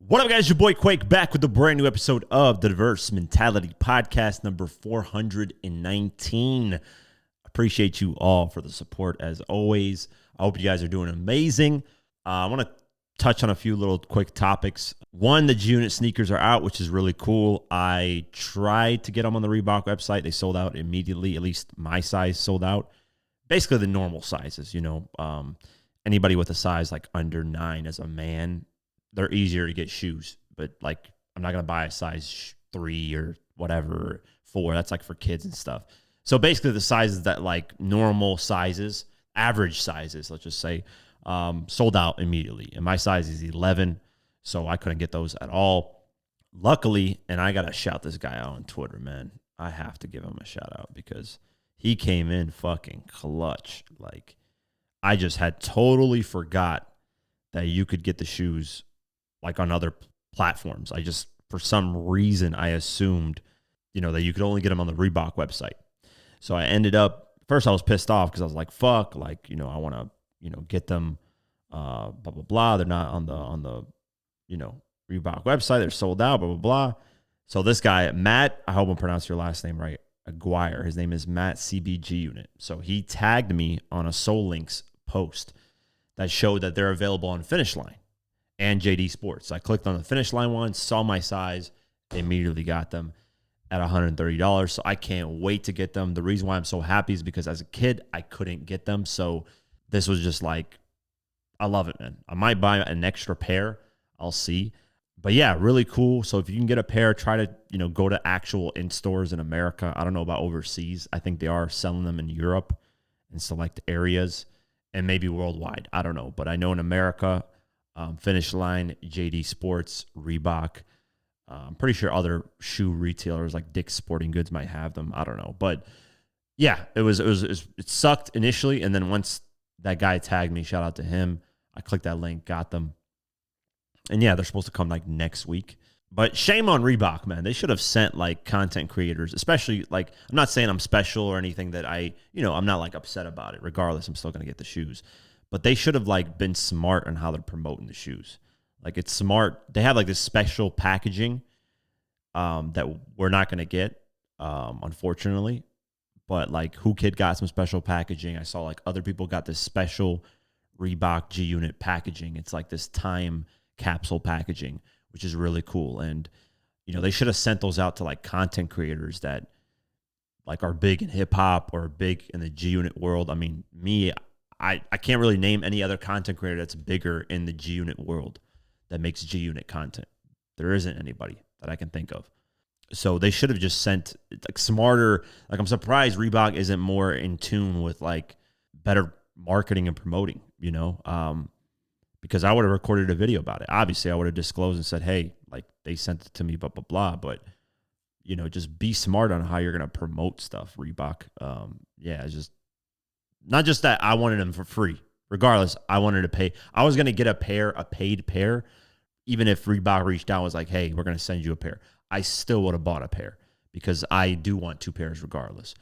What up, guys? Your boy Quake back with a brand new episode of the Diverse Mentality Podcast, number 419. Appreciate you all for the support as always. I hope you guys are doing amazing. I want to touch on a few little quick topics. One, the G-Unit sneakers are out, which is really cool. I tried to get them on the Reebok website. They sold out immediately. At least my size sold out. Basically the normal sizes, anybody with a size like under 9 as a man, they're easier to get shoes, but like I'm not going to buy a size 3 or whatever, 4. That's like for kids and stuff. So basically the sizes that like normal sizes, average sizes, let's just say, sold out immediately. And my size is 11, so I couldn't get those at all. Luckily, and I got to shout this guy out on Twitter, man. I have to give him a shout out because he came in fucking clutch. Like I just had totally forgot that you could get the shoes like on other platforms. I just, for some reason, I assumed, that you could only get them on the Reebok website. So I ended up, first I was pissed off because I was like, fuck, like, I want to, get them, blah, blah, blah. They're not on the, Reebok website. They're sold out, blah, blah, blah. So this guy, Matt, I hope I'm pronouncing your last name right, Aguirre. His name is Matt CBG Unit. So he tagged me on a Soul Links post that showed that they're available on Finish Line and JD Sports. I clicked on the Finish Line one, saw my size, immediately got them at $130. So I can't wait to get them. The reason why I'm so happy is because as a kid, I couldn't get them. So this was just like, I love it, man. I might buy an extra pair. I'll see. But yeah, really cool. So if you can get a pair, try to, go to actual in-stores in America. I don't know about overseas. I think they are selling them in Europe in select areas and maybe worldwide. I don't know. But I know in America, Finish Line, JD Sports, Reebok. I'm pretty sure other shoe retailers like Dick's Sporting Goods might have them. I don't know. But yeah, it sucked initially. And then once that guy tagged me, shout out to him, I clicked that link, got them. And yeah, they're supposed to come like next week. But shame on Reebok, man. They should have sent like content creators, especially like, I'm not saying I'm special or anything that I'm not like upset about it. Regardless, I'm still going to get the shoes. But they should have like been smart on how they're promoting the shoes. Like it's smart. They have like this special packaging that we're not going to get, unfortunately. But like Who Kid got some special packaging. I saw like other people got this special Reebok G-Unit packaging. It's like this time capsule packaging, which is really cool. And, they should have sent those out to like content creators that like are big in hip hop or big in the G-Unit world. I mean, I can't really name any other content creator that's bigger in the G-Unit world that makes G-Unit content. There isn't anybody that I can think of. So they should have just sent like smarter. Like I'm surprised Reebok isn't more in tune with like better marketing and promoting, because I would have recorded a video about it. Obviously, I would have disclosed and said, hey, like they sent it to me, blah, blah, blah. But, just be smart on how you're going to promote stuff, Reebok. It's just not just that I wanted them for free. Regardless, I wanted to pay. I was going to get a paid pair, even if Reebok reached out and was like, hey, we're going to send you a pair. I still would have bought a pair because I do want 2 pairs regardless.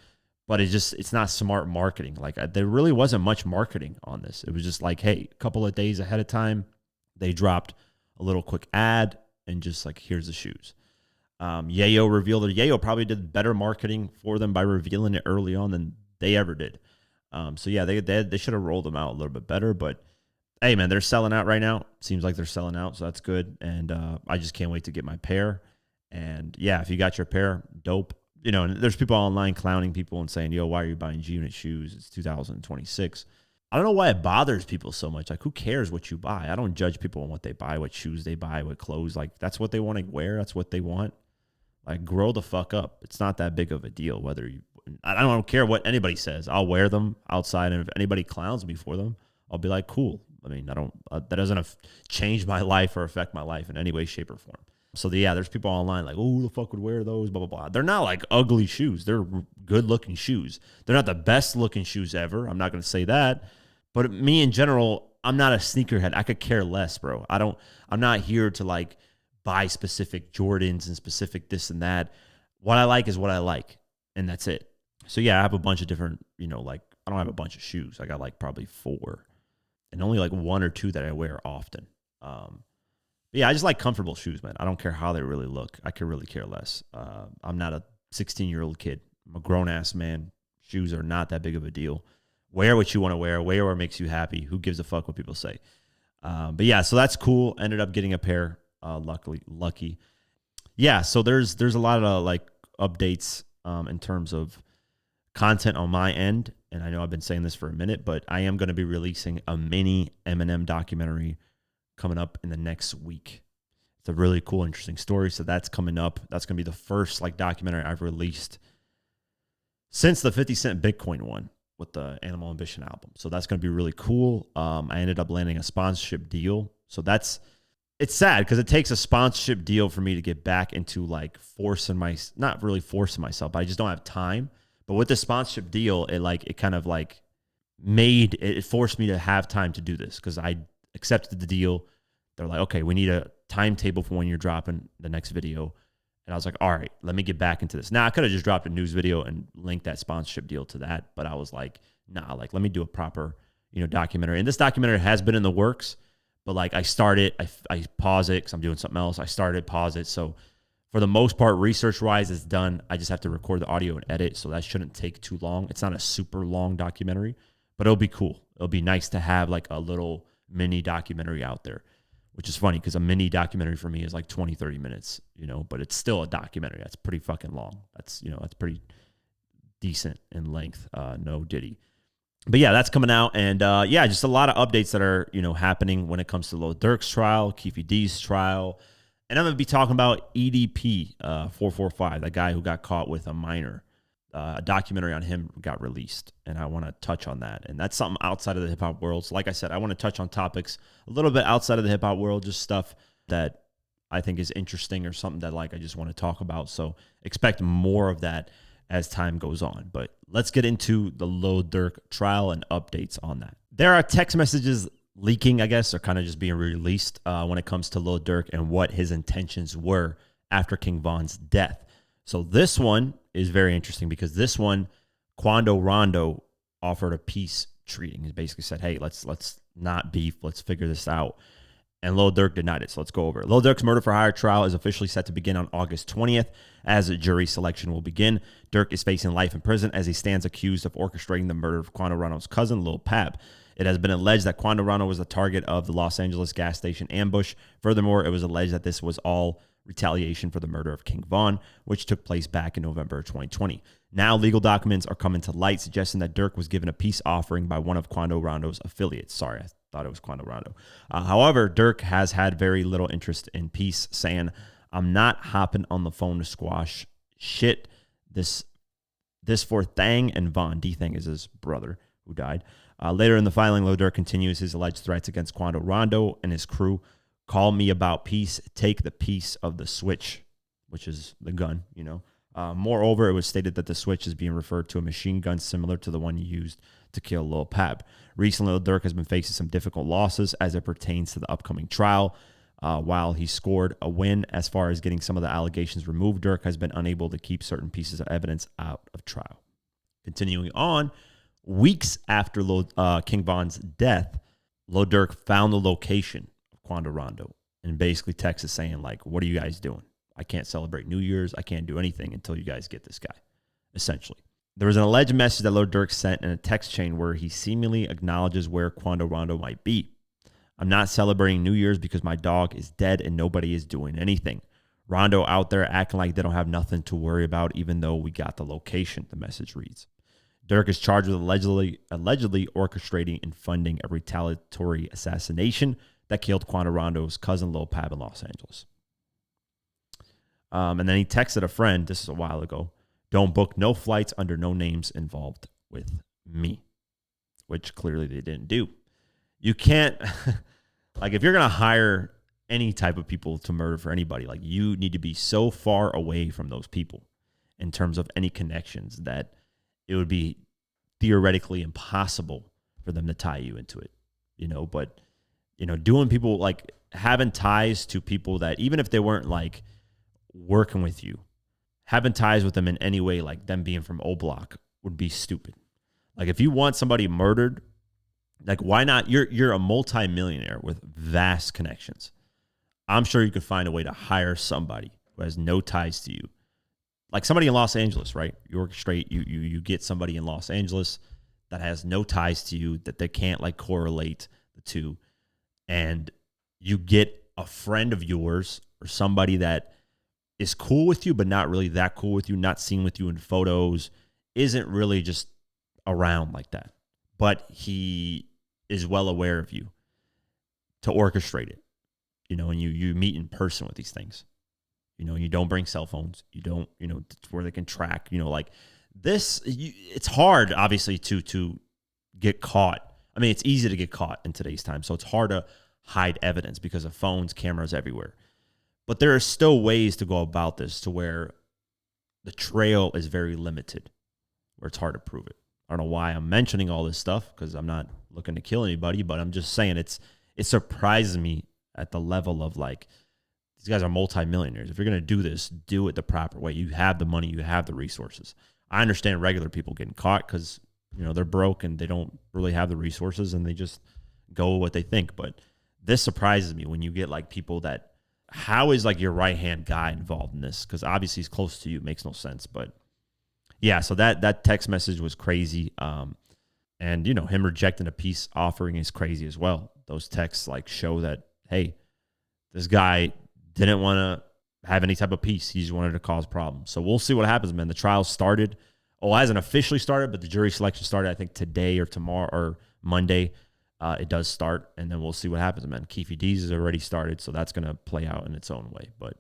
But it's not smart marketing. Like there really wasn't much marketing on this. It was just like, hey, a couple of days ahead of time, they dropped a little quick ad and just like, here's the shoes. Yayo revealed it. Yayo probably did better marketing for them by revealing it early on than they ever did. So yeah, they should have rolled them out a little bit better, but hey man, they're selling out right now. Seems like they're selling out, so that's good. And I just can't wait to get my pair. And yeah, if you got your pair, dope. And there's people online clowning people and saying, yo, why are you buying G-Unit shoes? It's 2026. I don't know why it bothers people so much. Like, who cares what you buy? I don't judge people on what they buy, what shoes they buy, what clothes. Like, that's what they want to wear. That's what they want. Like, grow the fuck up. It's not that big of a deal whether you... I don't care what anybody says. I'll wear them outside, and if anybody clowns me for them, I'll be like, cool. I mean, I don't. That doesn't change my life or affect my life in any way, shape, or form. So yeah, there's people online like, oh, who the fuck would wear those? Blah blah blah. They're not like ugly shoes. They're good looking shoes. They're not the best looking shoes ever. I'm not gonna say that. But me in general, I'm not a sneakerhead. I could care less, bro. I'm not here to like buy specific Jordans and specific this and that. What I like is what I like, and that's it. So yeah, I have a bunch of different, like I don't have a bunch of shoes. I got like probably 4, and only like 1 or 2 that I wear often. But yeah, I just like comfortable shoes, man. I don't care how they really look. I could really care less. I'm not a 16-year-old kid. I'm a grown-ass man. Shoes are not that big of a deal. Wear what you want to wear what makes you happy. Who gives a fuck what people say? But yeah, so that's cool. Ended up getting a pair, lucky. Yeah, so there's a lot of like updates in terms of content on my end. And I know I've been saying this for a minute, but I am going to be releasing a mini Eminem documentary coming up in the next week. It's a really cool, interesting story. So that's coming up. That's going to be the first like documentary I've released since the 50 Cent Bitcoin one with the Animal Ambition album. So that's going to be really cool. I ended up landing a sponsorship deal. So it's sad because it takes a sponsorship deal for me to get back into like not really forcing myself, but I just don't have time. But with the sponsorship deal, it kind of like it forced me to have time to do this because I accepted the deal. They're like, okay, we need a timetable for when you're dropping the next video. And I was like, all right, let me get back into this. Now I could have just dropped a news video and linked that sponsorship deal to that. But I was like, nah, like let me do a proper, documentary. And this documentary has been in the works, but like I started, I pause it because I'm doing something else. I started, pause it. So for the most part, research-wise, it's done. I just have to record the audio and edit, so that shouldn't take too long. It's not a super long documentary, but it'll be cool. It'll be nice to have like a little mini documentary out there, which is funny because a mini documentary for me is like 20, 30 minutes, but it's still a documentary. That's pretty fucking long. That's pretty decent in length. No Diddy. But yeah, that's coming out. And yeah, just a lot of updates that are, happening when it comes to Lil Durk's trial, Keefe D's trial. And I'm going to be talking about EDP 445, that guy who got caught with a minor. A documentary on him got released, and I want to touch on that. And that's something outside of the hip-hop world. So like I said, I want to touch on topics a little bit outside of the hip-hop world, just stuff that I think is interesting or something that like I just want to talk about. So expect more of that as time goes on. But let's get into the Lil Durk trial and updates on that. There are text messages leaking, I guess, or kind of just being released when it comes to Lil Durk and what his intentions were after King Von's death. So this one is very interesting because this one, Quando Rondo offered a peace treating. He basically said, hey, let's not beef. Let's figure this out. And Lil Durk denied it. So let's go over it. Lil Durk's murder for hire trial is officially set to begin on August 20th as a jury selection will begin. Durk is facing life in prison as he stands accused of orchestrating the murder of Quando Rondo's cousin, Lil Pab. It has been alleged that Quando Rondo was the target of the Los Angeles gas station ambush. Furthermore, it was alleged that this was all retaliation for the murder of King Von, which took place back in November 2020. Now, legal documents are coming to light suggesting that Durk was given a peace offering by one of Quando Rondo's affiliates. Sorry, I thought it was Quando Rondo. However, Durk has had very little interest in peace, saying, I'm not hopping on the phone to squash shit. This for Thang and Von. D-Thang is his brother who died. Later in the filing, Lil Durk continues his alleged threats against Quando Rondo and his crew. Call me about peace. Take the piece of the switch, which is the gun, Moreover, it was stated that the switch is being referred to a machine gun similar to the one used to kill Lil Pab. Recently, Lil Durk has been facing some difficult losses as it pertains to the upcoming trial. While he scored a win as far as getting some of the allegations removed, Durk has been unable to keep certain pieces of evidence out of trial. Continuing on, weeks after King Von's death, Lil Durk found the location of Quando Rondo and basically texted saying, like, what are you guys doing? I can't celebrate New Year's. I can't do anything until you guys get this guy, essentially. There was an alleged message that Lil Durk sent in a text chain where he seemingly acknowledges where Quando Rondo might be. I'm not celebrating New Year's because my dog is dead and nobody is doing anything. Rondo out there acting like they don't have nothing to worry about even though we got the location, the message reads. Durk is charged with allegedly orchestrating and funding a retaliatory assassination that killed Quando Rondo's cousin Lil Pab in Los Angeles. And then he texted a friend, this is a while ago, don't book no flights under no names involved with me, which clearly they didn't do. You can't, like, if you're going to hire any type of people to murder for anybody, like, you need to be so far away from those people in terms of any connections that it would be theoretically impossible for them to tie you into it, but, doing people, like, having ties to people that, even if they weren't, like, working with you, having ties with them in any way, like them being from O Block, would be stupid. Like, if you want somebody murdered, like, why not? You're a multimillionaire with vast connections. I'm sure you could find a way to hire somebody who has no ties to you. Like somebody in Los Angeles, right? You orchestrate, you get somebody in Los Angeles that has no ties to you, that they can't like correlate the two. And you get a friend of yours or somebody that is cool with you, but not really that cool with you, not seen with you in photos, isn't really just around like that. But he is well aware of you to orchestrate it, and you meet in person with these things. You don't bring cell phones. You don't, where they can track, like this. It's hard, obviously, to get caught. I mean, it's easy to get caught in today's time. So it's hard to hide evidence because of phones, cameras everywhere. But there are still ways to go about this to where the trail is very limited, where it's hard to prove it. I don't know why I'm mentioning all this stuff because I'm not looking to kill anybody, but I'm just saying it surprises me at the level of like, these guys are multimillionaires. If you're going to do this, do it the proper way. You have the money, you have the resources. I understand regular people getting caught because, they're broke and they don't really have the resources and they just go with what they think. But this surprises me when you get like people that, how is like your right-hand guy involved in this? Because obviously he's close to you. It makes no sense. But yeah, so that text message was crazy. And, him rejecting a peace offering is crazy as well. Those texts like show that, hey, this guy didn't want to have any type of peace. He just wanted to cause problems. So we'll see what happens, man. The trial started. Oh, it hasn't officially started, but the jury selection started, I think, today or tomorrow or Monday. It does start, and then we'll see what happens, man. Keefe D's has already started, so that's going to play out in its own way. But,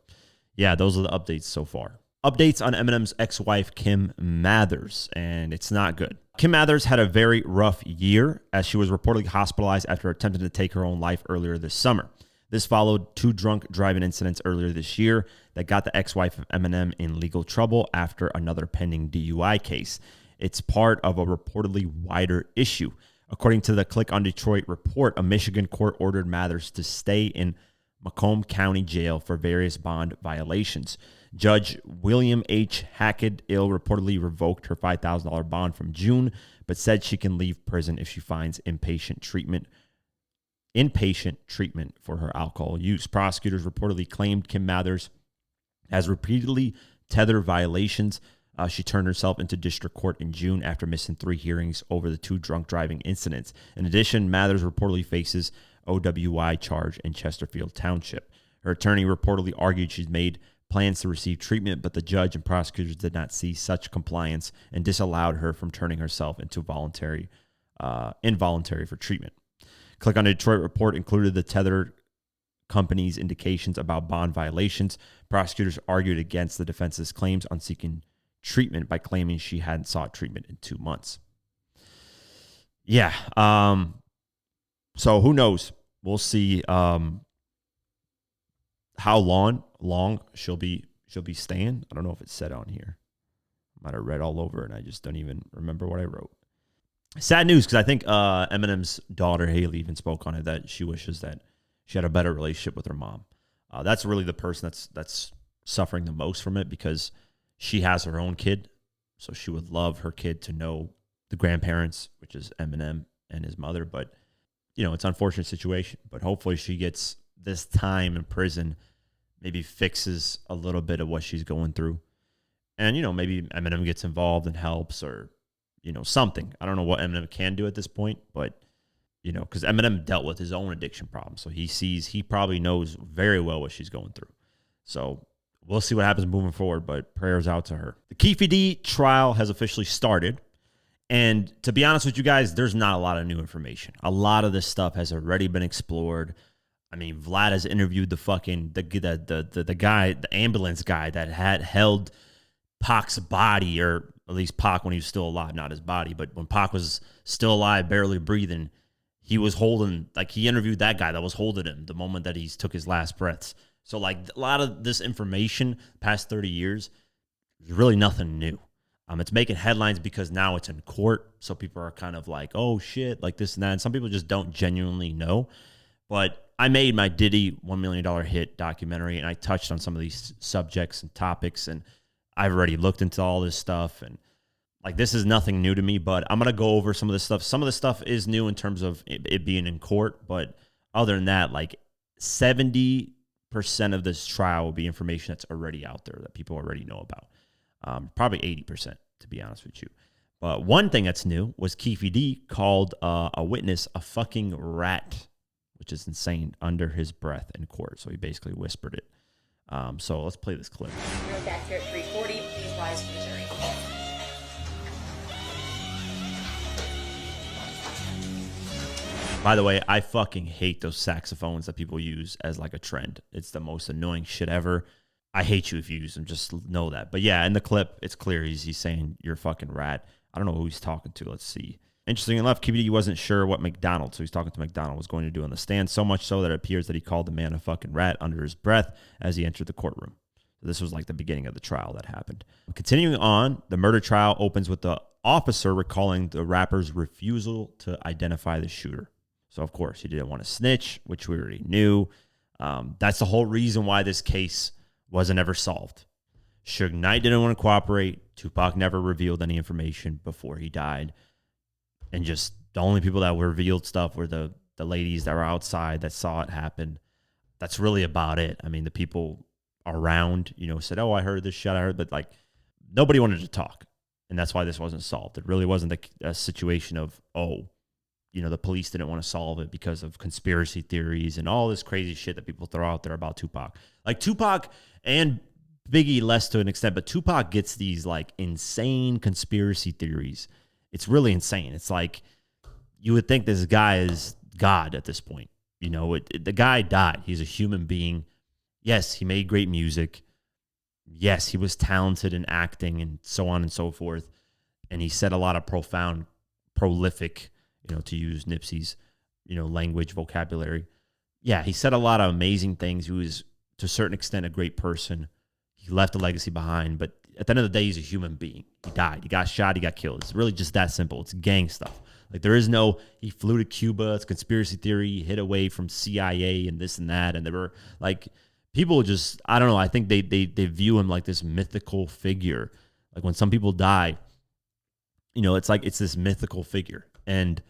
yeah, those are the updates so far. Updates on Eminem's ex-wife, Kim Mathers, and it's not good. Kim Mathers had a very rough year as she was reportedly hospitalized after attempting to take her own life earlier this summer. This followed 2 drunk driving incidents earlier this year that got the ex-wife of Eminem in legal trouble after another pending DUI case. It's part of a reportedly wider issue. According to the Click on Detroit report, a Michigan court ordered Mathers to stay in Macomb County Jail for various bond violations. Judge William H. Hackett-Ill reportedly revoked her $5,000 bond from June, but said she can leave prison if she finds inpatient treatment for her alcohol use. Prosecutors reportedly claimed Kim Mathers has repeatedly tethered violations. She turned herself into district court in June after missing 3 hearings over the 2 drunk driving incidents. In addition, Mathers reportedly faces OWI charge in Chesterfield Township. Her attorney reportedly argued she's made plans to receive treatment, but the judge and prosecutors did not see such compliance and disallowed her from turning herself into involuntary for treatment. Click on the Detroit report included the tethered company's indications about bond violations. Prosecutors argued against the defense's claims on seeking treatment by claiming she hadn't sought treatment in 2 months. Yeah. So who knows? We'll see how long she'll be staying. I don't know if it's said on here. I might have read all over it and I just don't even remember what I wrote. Sad news, because I think Eminem's daughter, Haley, even spoke on it, that she wishes that she had a better relationship with her mom. That's really the person that's suffering the most from it, because she has her own kid, so she would love her kid to know the grandparents, which is Eminem and his mother. But, it's an unfortunate situation. But hopefully she gets this time in prison, maybe fixes a little bit of what she's going through. And, maybe Eminem gets involved and helps, or something. I don't know what Eminem can do at this point, but, because Eminem dealt with his own addiction problem. So he probably knows very well what she's going through. So we'll see what happens moving forward, but prayers out to her. The Keefe D trial has officially started. And to be honest with you guys, there's not a lot of new information. A lot of this stuff has already been explored. I mean, Vlad has interviewed the guy, the ambulance guy that had held Pac's body, or at least Pac when he was still alive, not his body, but when Pac was still alive, barely breathing, he was holding, he interviewed that guy that was holding him the moment that he took his last breaths. So, a lot of this information past 30 years is really nothing new. It's making headlines because now it's in court, so people are kind of like, oh, shit, like this and that. And some people just don't genuinely know. But I made my Diddy $1 million hit documentary, and I touched on some of these subjects and topics, and I've already looked into all this stuff, and this is nothing new to me, but I'm going to go over some of this stuff. Some of the stuff is new in terms of it being in court, but other than that, 70% of this trial will be information that's already out there that people already know about. Probably 80%, to be honest with you. But one thing that's new was Keefe D called a witness a fucking rat, which is insane, under his breath in court. So he basically whispered it. So let's play this clip. We're back here at 340. Please rise for the jury. By the way, I fucking hate those saxophones that people use as like a trend. It's the most annoying shit ever. I hate you if you use them. Just know that. But yeah, in the clip, it's clear he's saying you're a fucking rat. I don't know who he's talking to. Let's see. Interesting enough, Keefe D wasn't sure what McDonald, so he's talking to McDonald, was going to do on the stand, so much so that it appears that he called the man a fucking rat under his breath as he entered the courtroom. So this was like the beginning of the trial that happened. Continuing on, the murder trial opens with the officer recalling the rapper's refusal to identify the shooter. So, of course, he didn't want to snitch, which we already knew. That's the whole reason why this case wasn't ever solved. Suge Knight didn't want to cooperate. Tupac never revealed any information before he died. And just the only people that revealed stuff were the ladies that were outside that saw it happen. That's really about it. I mean, the people around, said, oh, I heard this shit. But like nobody wanted to talk. And that's why this wasn't solved. It really wasn't a situation of, the police didn't want to solve it because of conspiracy theories and all this crazy shit that people throw out there about Tupac. Like Tupac and Biggie less to an extent, but Tupac gets these like insane conspiracy theories. It's really insane. It's like you would think this guy is God at this point. The guy died. He's a human being. Yes, he made great music. Yes, he was talented in acting and so on and so forth. And he said a lot of profound, prolific, to use Nipsey's, language, vocabulary. Yeah, he said a lot of amazing things. He was, to a certain extent, a great person. He left a legacy behind. But at the end of the day, he's a human being. He died. He got shot. He got killed. It's really just that simple. It's gang stuff. Like there is no, he flew to Cuba. It's conspiracy theory. He hid away from CIA and this and that. And there were like, people just, I don't know. I think they view him like this mythical figure. Like when some people die, it's like, it's this mythical figure. And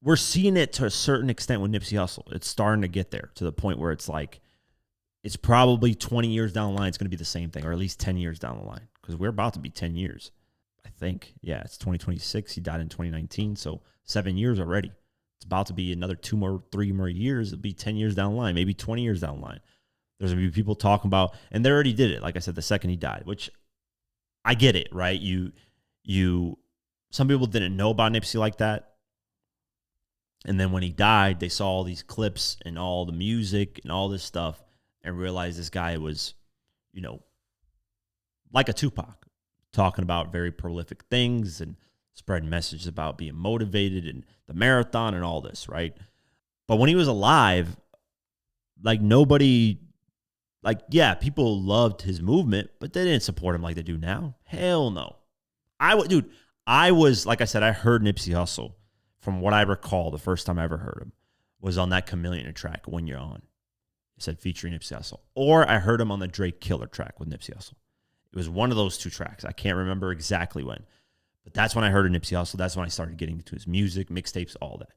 we're seeing it to a certain extent with Nipsey Hussle. It's starting to get there to the point where it's like, it's probably 20 years down the line, it's going to be the same thing, or at least 10 years down the line, because we're about to be 10 years, I think. Yeah, it's 2026. He died in 2019, so 7 years already. It's about to be another 3 more years. It'll be 10 years down the line, maybe 20 years down the line. There's going to be people talking about, and they already did it, like I said, the second he died, which I get it, right? Some people didn't know about Nipsey like that. And then when he died, they saw all these clips and all the music and all this stuff and realized this guy was, like a Tupac, talking about very prolific things and spreading messages about being motivated and the marathon and all this, right? But when he was alive, like nobody, like, yeah, people loved his movement, but they didn't support him like they do now. Hell no. I was, like I said, I heard Nipsey Hussle. From what I recall, the first time I ever heard him was on that Chameleon track, When You're On. It said featuring Nipsey Hussle. Or I heard him on the Drake Killer track with Nipsey Hussle. It was one of those two tracks. I can't remember exactly when. But that's when I heard of Nipsey Hussle. That's when I started getting into his music, mixtapes, all that.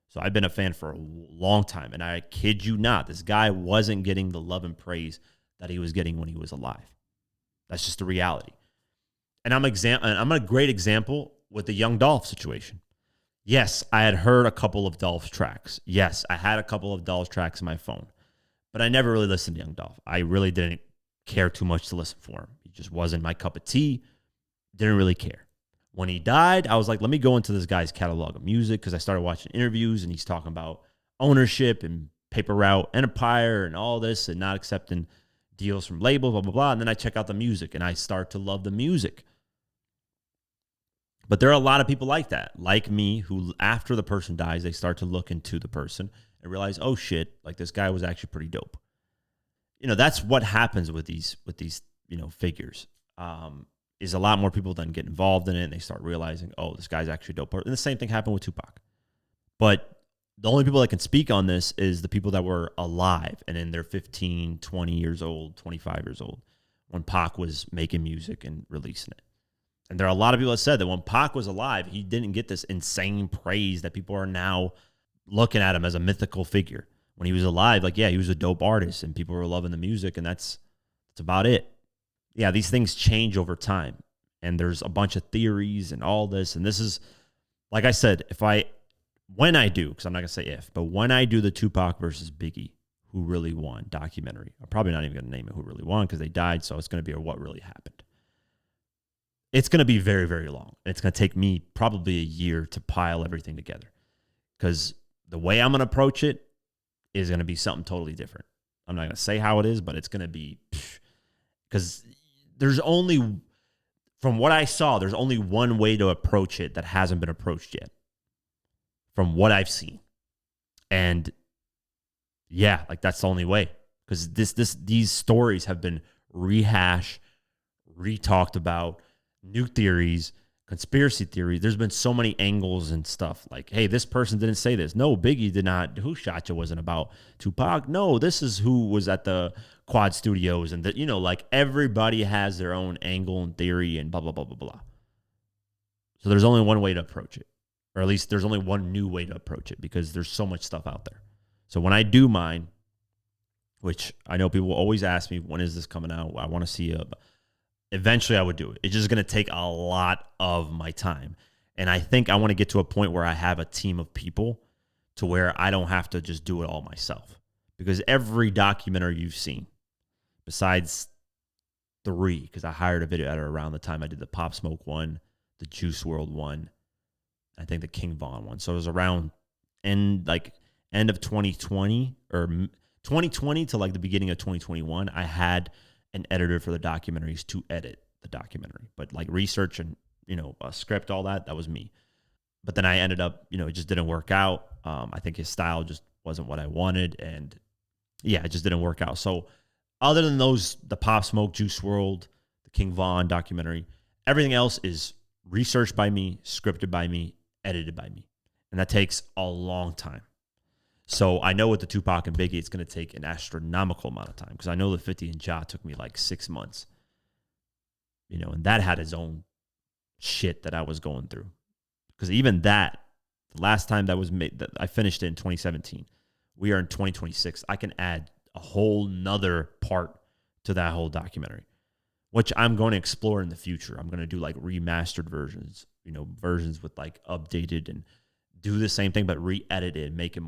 So I've been a fan for a long time. And I kid you not, this guy wasn't getting the love and praise that he was getting when he was alive. That's just the reality. And I'm a great example with the Young Dolph situation. Yes, I had heard a couple of Dolph's tracks. Yes, I had a couple of Dolph's tracks in my phone. But I never really listened to Young Dolph. I really didn't care too much to listen for him. He just wasn't my cup of tea. Didn't really care. When he died, I was like, let me go into this guy's catalog of music, because I started watching interviews and he's talking about ownership and Paper Route Empire and all this and not accepting deals from labels, blah, blah, blah. And then I check out the music and I start to love the music. But there are a lot of people like that, like me, who after the person dies, they start to look into the person and realize, oh shit, like this guy was actually pretty dope. That's what happens with these figures. Is a lot more people then get involved in it and they start realizing, oh, this guy's actually dope. And the same thing happened with Tupac. But the only people that can speak on this is the people that were alive and in their 15, 20 years old, 25 years old, when Pac was making music and releasing it. And there are a lot of people that said that when Pac was alive, he didn't get this insane praise that people are now looking at him as a mythical figure. when he was alive, like, yeah, he was a dope artist and people were loving the music, and that's about it. Yeah, these things change over time, and there's a bunch of theories and all this. And this is, like I said, when I do, because I'm not going to say if, but when I do the Tupac versus Biggie, who really won documentary, I'm probably not even going to name it who really won because they died. So it's going to be a what really happened. It's going to be very, very long. It's going to take me probably a year to pile everything together because the way I'm going to approach it is going to be something totally different. I'm not going to say how it is, but it's going to be, because there's only, from what I saw, there's only one way to approach it that hasn't been approached yet, from what I've seen. And yeah, like that's the only way, because these stories have been rehashed, re-talked about, new theories, conspiracy theories. There's been so many angles and stuff. Like, hey, this person didn't say this. No, Biggie did not. Who Shot You wasn't about Tupac. No, this is who was at the Quad Studios. And, like everybody has their own angle and theory and blah, blah, blah, blah, blah. So there's only one way to approach it. Or at least there's only one new way to approach it because there's so much stuff out there. So when I do mine, which I know people always ask me, when is this coming out? I want to see eventually I would do it. It's just going to take a lot of my time. And I think I want to get to a point where I have a team of people to where I don't have to just do it all myself. Because every documentary you've seen, besides 3, because I hired a video editor around the time I did the Pop Smoke one, the Juice WRLD one, I think the King Von one. So it was around end of 2020 or 2020 to like the beginning of 2021. I had an editor for the documentaries to edit the documentary, but like research and, a script, all that was me. But then I ended up, it just didn't work out. I think his style just wasn't what I wanted. And yeah, it just didn't work out. So other than those, the Pop Smoke, Juice WRLD, the King Von documentary, everything else is researched by me, scripted by me, edited by me. And that takes a long time. So I know with the Tupac and Biggie, it's going to take an astronomical amount of time because I know the 50 and Ja took me like 6 months, and that had its own shit that I was going through. Because even that, the last time that was made, that I finished it in 2017. We are in 2026. I can add a whole nother part to that whole documentary, which I'm going to explore in the future. I'm going to do like remastered versions, versions with like updated and do the same thing, but re-edit it and make it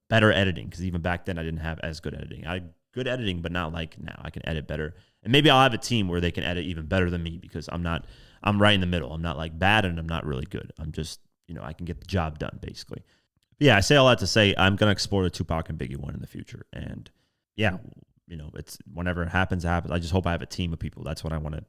better editing. Because even back then I didn't have as good editing. I had good editing, but not like now. I can edit better. And maybe I'll have a team where they can edit even better than me because I'm right in the middle. I'm not like bad and I'm not really good. I'm just, I can get the job done basically. But yeah, I say all that to say I'm going to explore the Tupac and Biggie one in the future. And yeah, it's whenever it happens, it happens. I just hope I have a team of people. That's what I want to,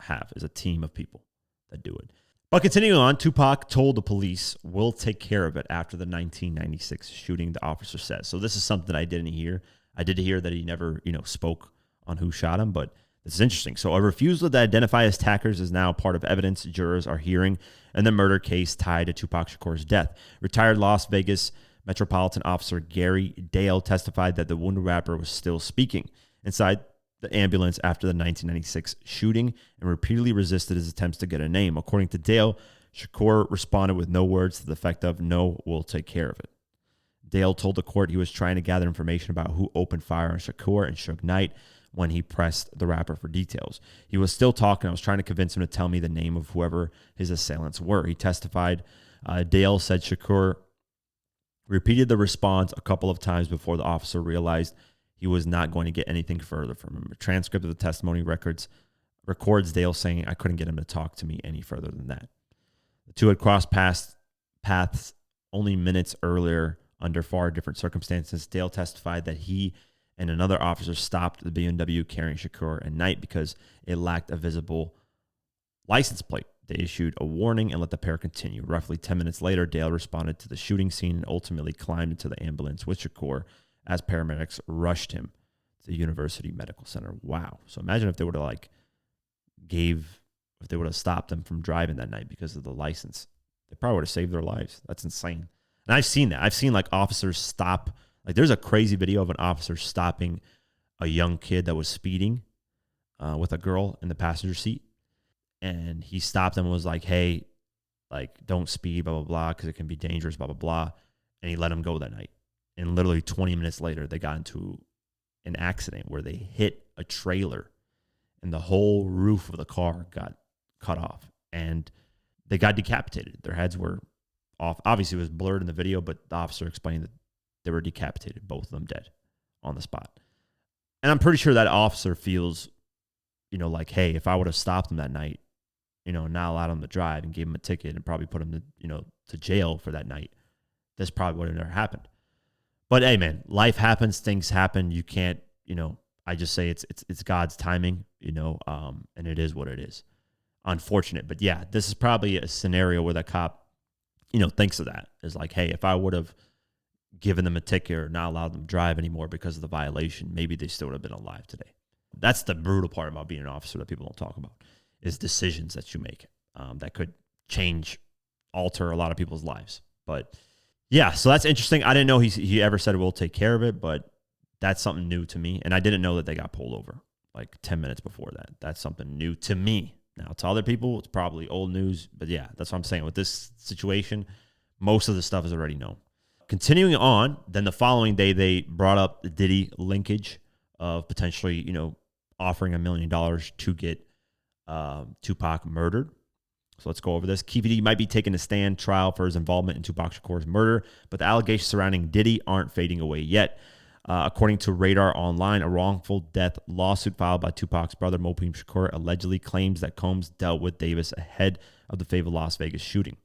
have is a team of people that do it. But continuing on, Tupac told the police, "We'll take care of it," after the 1996 shooting, the officer says. So this is something I didn't hear. I did hear that he never, spoke on who shot him, but this is interesting. So a refusal to identify his attackers is now part of evidence jurors are hearing in the murder case tied to Tupac Shakur's death. Retired Las Vegas Metropolitan Officer Gary Dale testified that the wounded rapper was still speaking inside the ambulance after the 1996 shooting and repeatedly resisted his attempts to get a name. According to Dale, Shakur responded with no words to the effect of, "No, we'll take care of it." Dale told the court he was trying to gather information about who opened fire on Shakur and Suge Knight when he pressed the rapper for details. He was still talking. I was trying to convince him to tell me the name of whoever his assailants were. He testified. Dale said Shakur repeated the response a couple of times before the officer realized he was not going to get anything further from him. A transcript of the testimony records Dale saying, "I couldn't get him to talk to me any further than that." The two had crossed paths only minutes earlier under far different circumstances. Dale testified that he and another officer stopped the BMW carrying Shakur and Knight because it lacked a visible license plate. They issued a warning and let the pair continue. Roughly 10 minutes later, Dale responded to the shooting scene and ultimately climbed into the ambulance with Shakur as paramedics rushed him to the University Medical Center. Wow. So imagine if they would have if they would have stopped them from driving that night because of the license. They probably would have saved their lives. That's insane. And I've seen that. I've seen like officers stop. Like there's a crazy video of an officer stopping a young kid that was speeding with a girl in the passenger seat. And he stopped them and was like, "Hey, like don't speed, blah, blah, blah, because it can be dangerous, blah, blah, blah." And he let him go that night. And literally 20 minutes later, they got into an accident where they hit a trailer and the whole roof of the car got cut off and they got decapitated. Their heads were off. Obviously, it was blurred in the video, but the officer explained that they were decapitated, both of them dead on the spot. And I'm pretty sure that officer feels, like, hey, if I would have stopped him that night, not allowed him to drive and gave him a ticket and probably put him to jail for that night, this probably would have never happened. But hey, man, life happens, things happen. You can't, I just say it's God's timing, and it is what it is. Unfortunate, but yeah, this is probably a scenario where that cop, thinks of that. Is like, hey, if I would have given them a ticket or not allowed them to drive anymore because of the violation, maybe they still would have been alive today. That's the brutal part about being an officer that people don't talk about, is decisions that you make that could alter a lot of people's lives. But yeah, so that's interesting. I didn't know he ever said we'll take care of it, but that's something new to me. And I didn't know that they got pulled over like 10 minutes before that. That's something new to me. Now, to other people, it's probably old news. But yeah, that's what I'm saying. With this situation, most of the stuff is already known. Continuing on, then the following day, they brought up the Diddy linkage of potentially, offering $1 million to get Tupac murdered. So let's go over this. Keefe D might be taking a stand trial for his involvement in Tupac Shakur's murder, but the allegations surrounding Diddy aren't fading away yet. According to Radar Online, a wrongful death lawsuit filed by Tupac's brother, Mopim Shakur, allegedly claims that Combs dealt with Davis ahead of the fabled Las Vegas shooting.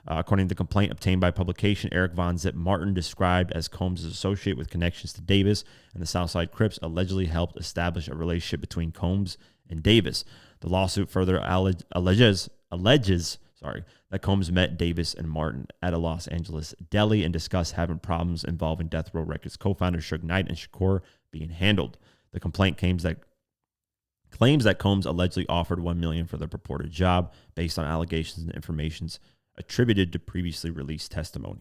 According to the complaint obtained by publication, Eric Von Zip Martin, described as Combs' associate with connections to Davis and the Southside Crips, allegedly helped establish a relationship between Combs and Davis. The lawsuit further alleges that Combs met Davis and Martin at a Los Angeles deli and discussed having problems involving Death Row Records co-founder Suge Knight and Shakur being handled. The complaint claims that Combs allegedly offered $1 million for the purported job based on allegations and informations attributed to previously released testimony.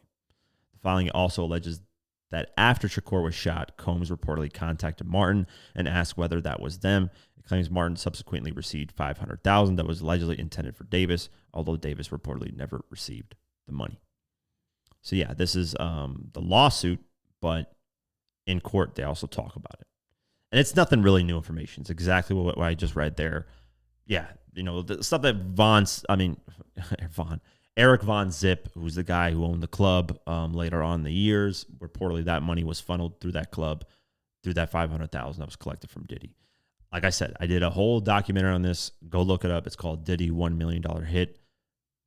The filing also alleges that after Shakur was shot, Combs reportedly contacted Martin and asked whether that was them. It claims Martin subsequently received $500,000 that was allegedly intended for Davis, although Davis reportedly never received the money. So yeah, this is the lawsuit, but in court they also talk about it. And it's nothing really new information. It's exactly what I just read there. Yeah, the stuff that Eric Von Zip, who's the guy who owned the club later on in the years, reportedly that money was funneled through that club, through that $500,000 that was collected from Diddy. Like I said, I did a whole documentary on this. Go look it up. It's called Diddy $1 Million Hit.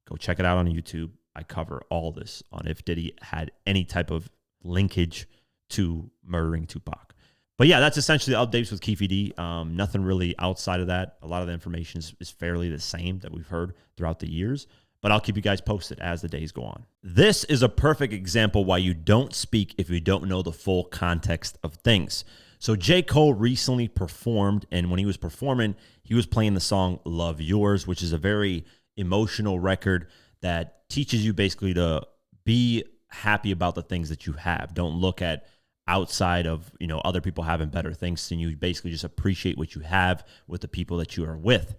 Go check it out on YouTube. I cover all this on if Diddy had any type of linkage to murdering Tupac. But yeah, that's essentially the updates with Keefe D. Nothing really outside of that. A lot of the information is fairly the same that we've heard throughout the years. But I'll keep you guys posted as the days go on. This is a perfect example why you don't speak if you don't know the full context of things. So J. Cole recently performed, and when he was performing, he was playing the song Love Yours, which is a very emotional record that teaches you basically to be happy about the things that you have. Don't look at outside of, other people having better things than you. Basically just appreciate what you have with the people that you are with.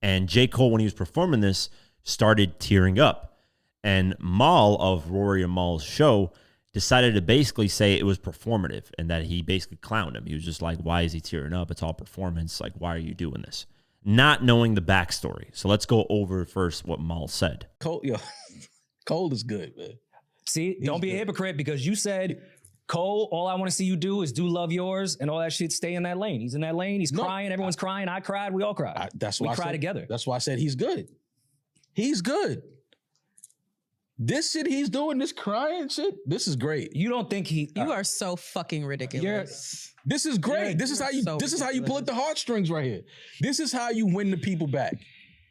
And J. Cole, when he was performing this, started tearing up. And Mal of Rory and Mal's show decided to basically say it was performative and that he basically clowned him. He was just like, why is he tearing up? It's all performance. Like, why are you doing this? Not knowing the backstory. So let's go over first what Mal said. Cole is good, man. See, don't be a hypocrite because you said, Cole, all I want to see you do is do Love Yours and all that shit. Stay in that lane. He's in that lane. He's crying. Everyone's crying. I cried. We all cried. We cry together. That's why I said he's good. He's good. This shit he's doing, this crying shit, this is great. You don't think he? You are so fucking ridiculous. This is great. This is how you pull at the heartstrings right here. This is how you win the people back.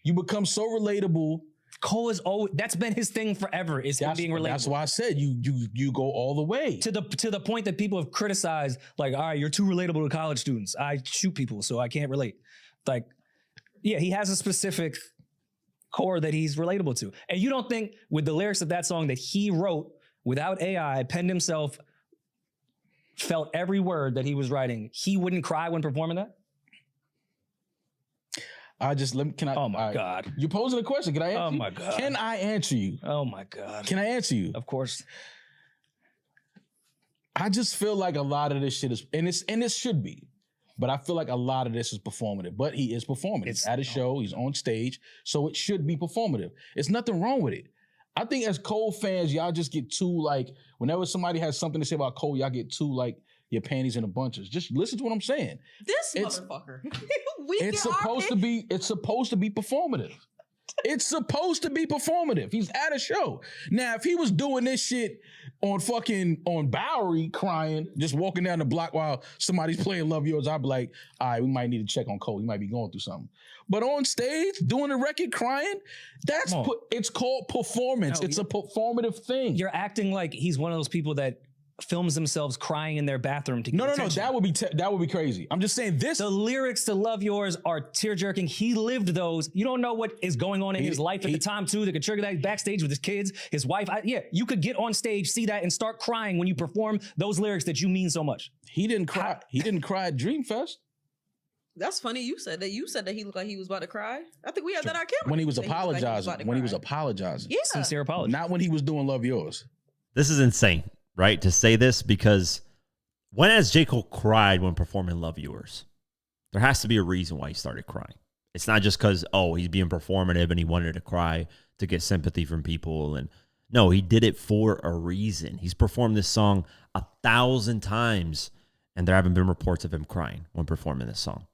You become so relatable. Cole is always, that's been his thing forever, is him being relatable. That's why I said you go all the way. To the point that people have criticized, like, all right, you're too relatable to college students. I shoot people, so I can't relate. Like, yeah, he has a specific core that he's relatable to. And you don't think with the lyrics of that song that he wrote without AI, penned himself, felt every word that he was writing, he wouldn't cry when performing that? Oh my God. You're posing a question. Can I answer you? Oh my God. Can I answer you? Oh my God. Can I answer you? Of course. I just feel like a lot of this shit is, and it should be, but I feel like a lot of this is performative. But he is performative. It's at a show, he's on stage, so it should be performative. There's nothing wrong with it. I think as Cole fans, y'all just get too like, whenever somebody has something to say about Cole, y'all get too like your panties in a bunches. Just listen to what I'm saying. This motherfucker. It's supposed to be performative. It's supposed to be performative. He's at a show. Now, if he was doing this shit on Bowery crying, just walking down the block while somebody's playing Love Yours, I'd be like, all right, we might need to check on Cole. He might be going through something. But on stage, doing a record crying, it's called performance. It's a performative thing. You're acting like he's one of those people that films themselves crying in their bathroom to get attention. That would be crazy. I'm just saying this. The lyrics to Love Yours are tear-jerking. He lived those. You don't know what is going on in his life at the time, too. That could trigger that backstage with his kids, his wife. You could get on stage, see that, and start crying when you perform those lyrics that you mean so much. He didn't cry. He didn't cry at Dreamfest. That's funny. You said that he looked like he was about to cry. I think we had that on camera. When he was apologizing. When he was apologizing. Yeah. Sincere apology. Not when he was doing Love Yours. This is insane, right? To say this, because when has J. Cole cried when performing Love Yours? There has to be a reason why he started crying. It's not just because, he's being performative and he wanted to cry to get sympathy from people. And no, he did it for a reason. He's performed this song 1,000 times, and there haven't been reports of him crying when performing this song.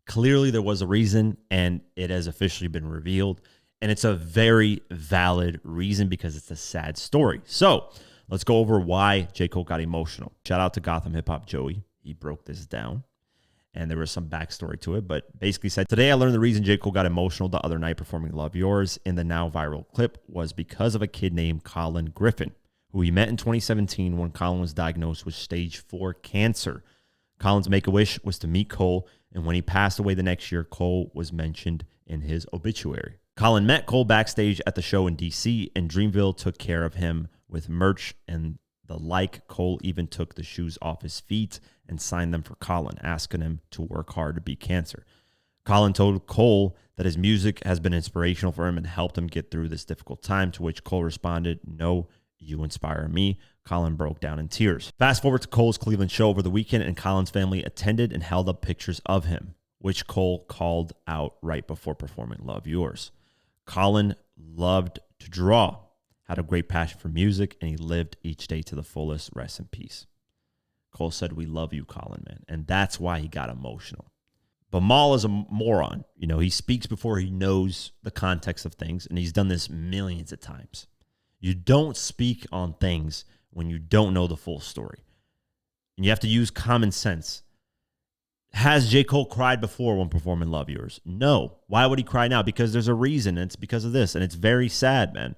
Clearly, there was a reason, and it has officially been revealed. And it's a very valid reason because it's a sad story. So let's go over why J. Cole got emotional. Shout out to Gotham Hip Hop Joey. He broke this down. And there was some backstory to it, but basically said, today I learned the reason J. Cole got emotional the other night performing Love Yours in the now viral clip was because of a kid named Colin Griffin, who he met in 2017 when Colin was diagnosed with stage 4 cancer. Colin's make-a-wish was to meet Cole, and when he passed away the next year, Cole was mentioned in his obituary. Colin met Cole backstage at the show in D.C., and Dreamville took care of him with merch and the like. Cole even took the shoes off his feet and signed them for Colin, asking him to work hard to beat cancer. Colin told Cole that his music has been inspirational for him and helped him get through this difficult time, to which Cole responded, "No, you inspire me." Colin broke down in tears. Fast forward to Cole's Cleveland show over the weekend, and Colin's family attended and held up pictures of him, which Cole called out right before performing Love Yours. Colin loved to draw, had a great passion for music, and he lived each day to the fullest. Rest in peace. Cole said, "We love you, Colin, man." And that's why he got emotional. But Mal is a moron. He speaks before he knows the context of things, and he's done this millions of times. You don't speak on things when you don't know the full story. And you have to use common sense. Has J. Cole cried before when performing Love Yours? No. Why would he cry now? Because there's a reason, and it's because of this. And it's very sad, man.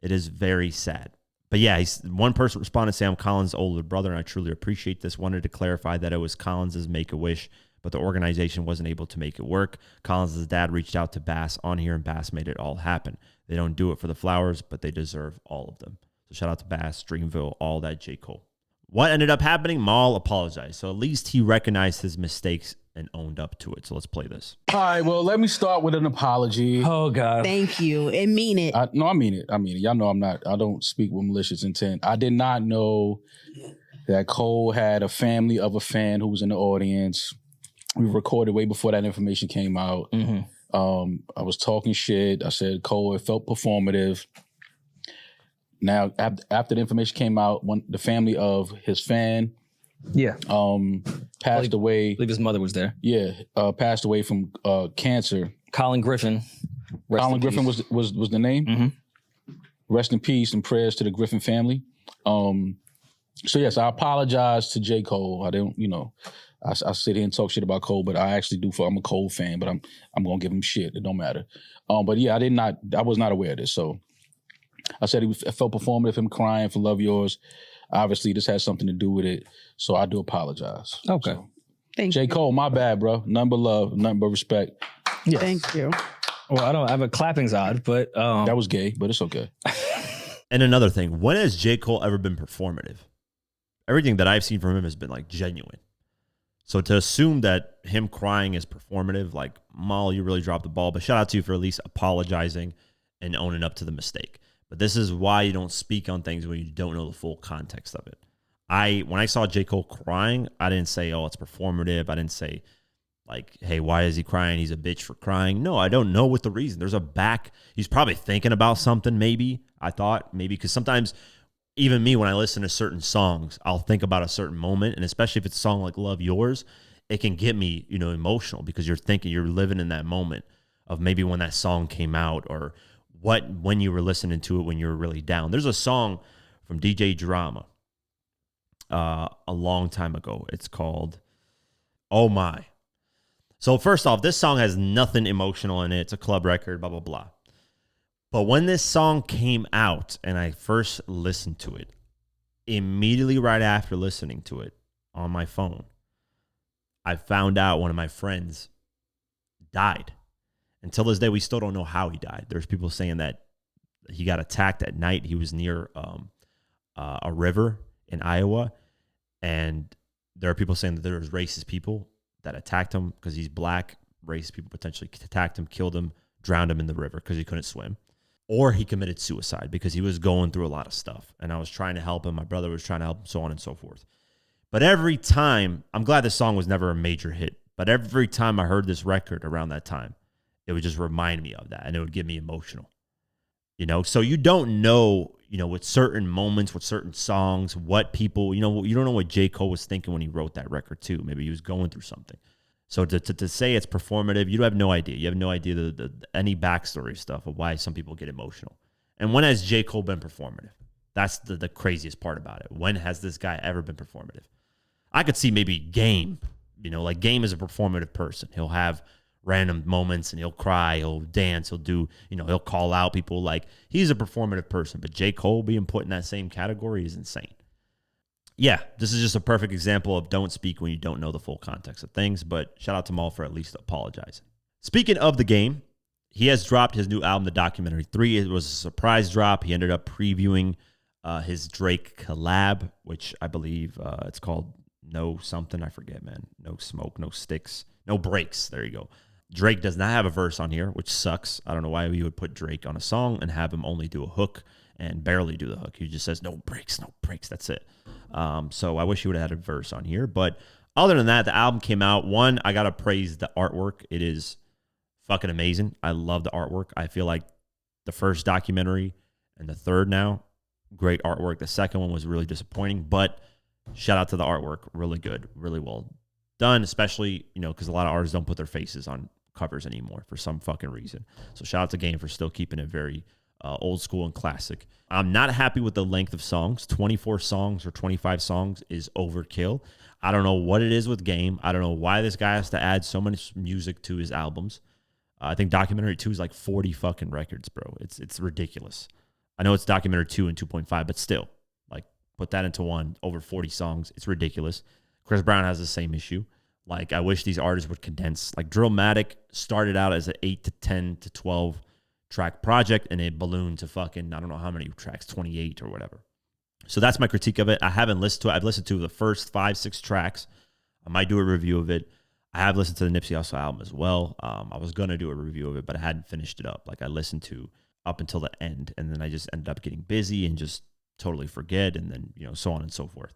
It is very sad. But yeah, one person responded saying, "I'm Colin's older brother, and I truly appreciate this. Wanted to clarify that it was Colin's Make-A-Wish, but the organization wasn't able to make it work. Colin's dad reached out to Bass on here, and Bass made it all happen. They don't do it for the flowers, but they deserve all of them." So shout out to Bass, Dreamville, all that J. Cole. What ended up happening? Mal apologized. So at least he recognized his mistakes and owned up to it. So let's play this. All right, well, let me start with an apology. Oh, God. Thank you. And mean it. I mean it. Y'all know I don't speak with malicious intent. I did not know that Cole had a family of a fan who was in the audience. We recorded way before that information came out. Mm-hmm. I was talking shit. I said, Cole, it felt performative. Now, after the information came out, the family of his fan passed away. I believe his mother was there. Yeah, passed away from cancer. Colin Griffin. Colin Griffin was the name? Mm-hmm. Rest in peace and prayers to the Griffin family. So yes, I apologize to J. Cole. I don't, I sit here and talk shit about Cole, but I actually do. I'm a Cole fan, but I'm gonna give him shit. It don't matter. But yeah, I was not aware of this. So I said it felt performative, him crying for Love Yours. Obviously, this has something to do with it. So I do apologize. Okay. So, Thank J. you. Cole, my bad, bro. Nothing but love, nothing but respect. Yes. Thank you. Well, I don't have a clapping's odd, but That was gay, but it's okay. And another thing, when has J. Cole ever been performative? Everything that I've seen from him has been like genuine. So to assume that him crying is performative, like, Mal, you really dropped the ball. But shout out to you for at least apologizing and owning up to the mistake. But this is why you don't speak on things when you don't know the full context of it. When I saw J. Cole crying, I didn't say, oh, it's performative. I didn't say, like, hey, why is he crying? He's a bitch for crying. No, I don't know what the reason. There's a back. He's probably thinking about something, maybe. I thought, maybe, because sometimes even me, when I listen to certain songs, I'll think about a certain moment. And especially if it's a song like Love Yours, it can get me, emotional because you're thinking, you're living in that moment of maybe when that song came out or when you were listening to it when you were really down. There's a song from DJ Drama a long time ago. It's called Oh My. So first off, this song has nothing emotional in it. It's a club record, blah, blah, blah. But when this song came out and I first listened to it, immediately right after listening to it on my phone, I found out one of my friends died. Until this day, we still don't know how he died. There's people saying that he got attacked at night. He was near a river in Iowa. And there are people saying that there was racist people that attacked him because he's black. Racist people potentially attacked him, killed him, drowned him in the river because he couldn't swim. Or he committed suicide because he was going through a lot of stuff. And I was trying to help him. My brother was trying to help him, so on and so forth. But every time, I'm glad this song was never a major hit. But every time I heard this record around that time, it would just remind me of that. And it would get me emotional. So you don't know, with certain moments, with certain songs, what people, you don't know what J. Cole was thinking when he wrote that record too. Maybe he was going through something. So to say it's performative, you have no idea. You have no idea any backstory stuff of why some people get emotional. And when has J. Cole been performative? That's the craziest part about it. When has this guy ever been performative? I could see maybe Game, like Game is a performative person. He'll have random moments and he'll cry, he'll dance, he'll do, he'll call out people. Like, he's a performative person. But J. Cole being put in that same category is insane. Yeah, this is just a perfect example of don't speak when you don't know the full context of things. But shout out to Maul for at least apologizing. Speaking of the Game, he has dropped his new album, The Documentary 3. It was a surprise drop. He ended up previewing his Drake collab, which I believe it's called No Something. I forget, man. No Smoke, No Sticks, No Breaks. There you go. Drake does not have a verse on here, which sucks. I don't know why you would put Drake on a song and have him only do a hook and barely do the hook. He just says, no breaks, no breaks. That's it. So I wish he would have had a verse on here. But other than that, the album came out. One, I got to praise the artwork. It is fucking amazing. I love the artwork. I feel like the first documentary and the third now, great artwork. The second one was really disappointing, but shout out to the artwork. Really good, really well done, especially, because a lot of artists don't put their faces on covers anymore for some fucking reason. So shout out to Game for still keeping it very old school and classic. I'm not happy with the length of songs. 24 songs or 25 songs is overkill. I don't know what it is with Game. I don't know why this guy has to add so much music to his albums. I think Documentary 2 is like 40 fucking records, bro. It's ridiculous. I know it's Documentary 2 and 2.5, but still, like, put that into one, over 40 songs. It's ridiculous. Chris Brown has the same issue. Like, I wish these artists would condense. Like, Drillmatic started out as an 8 to 10 to 12 track project, and it ballooned to fucking, I don't know how many tracks, 28 or whatever. So that's my critique of it. I haven't listened to it. I've listened to the first 5-6 tracks. I might do a review of it. I have listened to the Nipsey Hussle album as well. I was going to do a review of it, but I hadn't finished it up. Like, I listened to up until the end, and then I just ended up getting busy and just totally forget, and then, so on and so forth.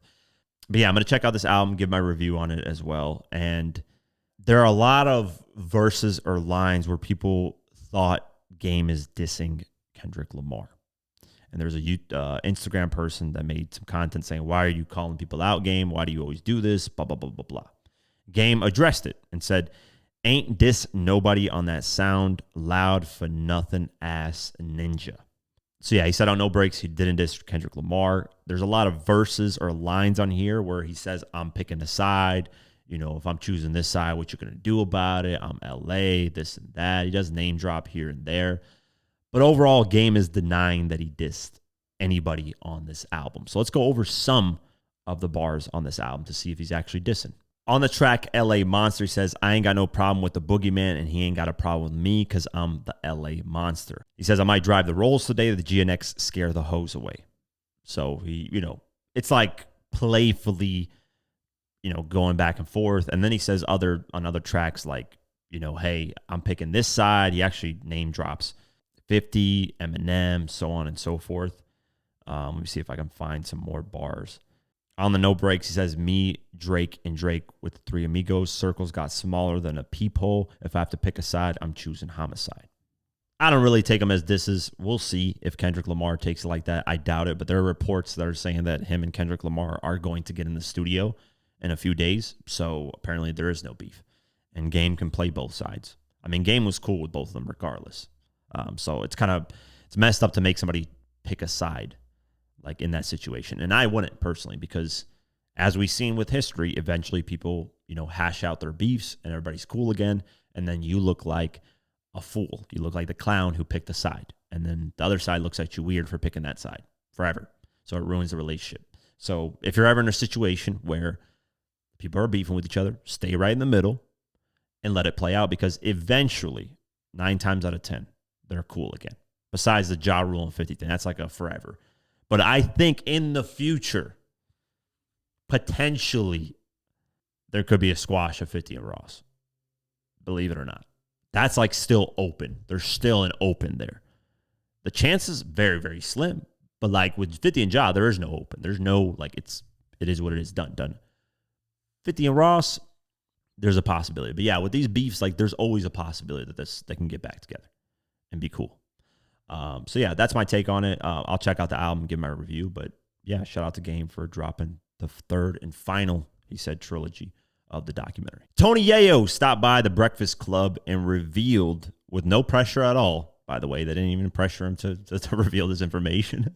But yeah, I'm going to check out this album, give my review on it as well. And there are a lot of verses or lines where people thought Game is dissing Kendrick Lamar. And there's a Instagram person that made some content saying, why are you calling people out, Game? Why do you always do this? Blah, blah, blah, blah, blah. Game addressed it and said, ain't diss nobody on that sound, loud for nothing ass ninja. So yeah, he said on No Breaks, he didn't diss Kendrick Lamar. There's a lot of verses or lines on here where he says, I'm picking a side. If I'm choosing this side, what you going to do about it? I'm LA, this and that. He does name drop here and there. But overall, Game is denying that he dissed anybody on this album. So let's go over some of the bars on this album to see if he's actually dissing. On the track LA Monster, he says, I ain't got no problem with the boogeyman, and he ain't got a problem with me because I'm the LA Monster. He says, I might drive the rolls today, the GNX scare the hoes away. So he, it's like playfully, going back and forth. And then he says on other tracks like, hey, I'm picking this side. He actually name drops 50, Eminem, so on and so forth. Let me see if I can find some more bars. On the no breaks, he says, me, Drake, and Drake with 3 amigos. Circles got smaller than a peephole. If I have to pick a side, I'm choosing homicide. I don't really take them as disses. We'll see if Kendrick Lamar takes it like that. I doubt it, but there are reports that are saying that him and Kendrick Lamar are going to get in the studio in a few days. So apparently there is no beef. And Game can play both sides. I mean, Game was cool with both of them regardless. So it's messed up to make somebody pick a side like in that situation. And I wouldn't personally, because as we've seen with history, eventually people, hash out their beefs and everybody's cool again. And then you look like a fool. You look like the clown who picked a side. And then the other side looks at you weird for picking that side forever. So it ruins the relationship. So if you're ever in a situation where people are beefing with each other, stay right in the middle and let it play out, because eventually, 9 times out of 10, they're cool again. Besides the Ja Rule and 50 thing, that's like a forever. But I think in the future, potentially, there could be a squash of 50 and Ross. Believe it or not. That's like still open. There's still an open there. The chances very, very slim. But like with 50 and Ja, there is no open. There's no, like, it is what it is, done. 50 and Ross, there's a possibility. But yeah, with these beefs, like, there's always a possibility that they can get back together and be cool. So yeah, that's my take on it. I'll check out the album, give my review. But yeah, shout out to Game for dropping the 3rd and final, he said, trilogy of the documentary. Tony Yayo stopped by the Breakfast Club and revealed, with no pressure at all, by the way, they didn't even pressure him to reveal this information.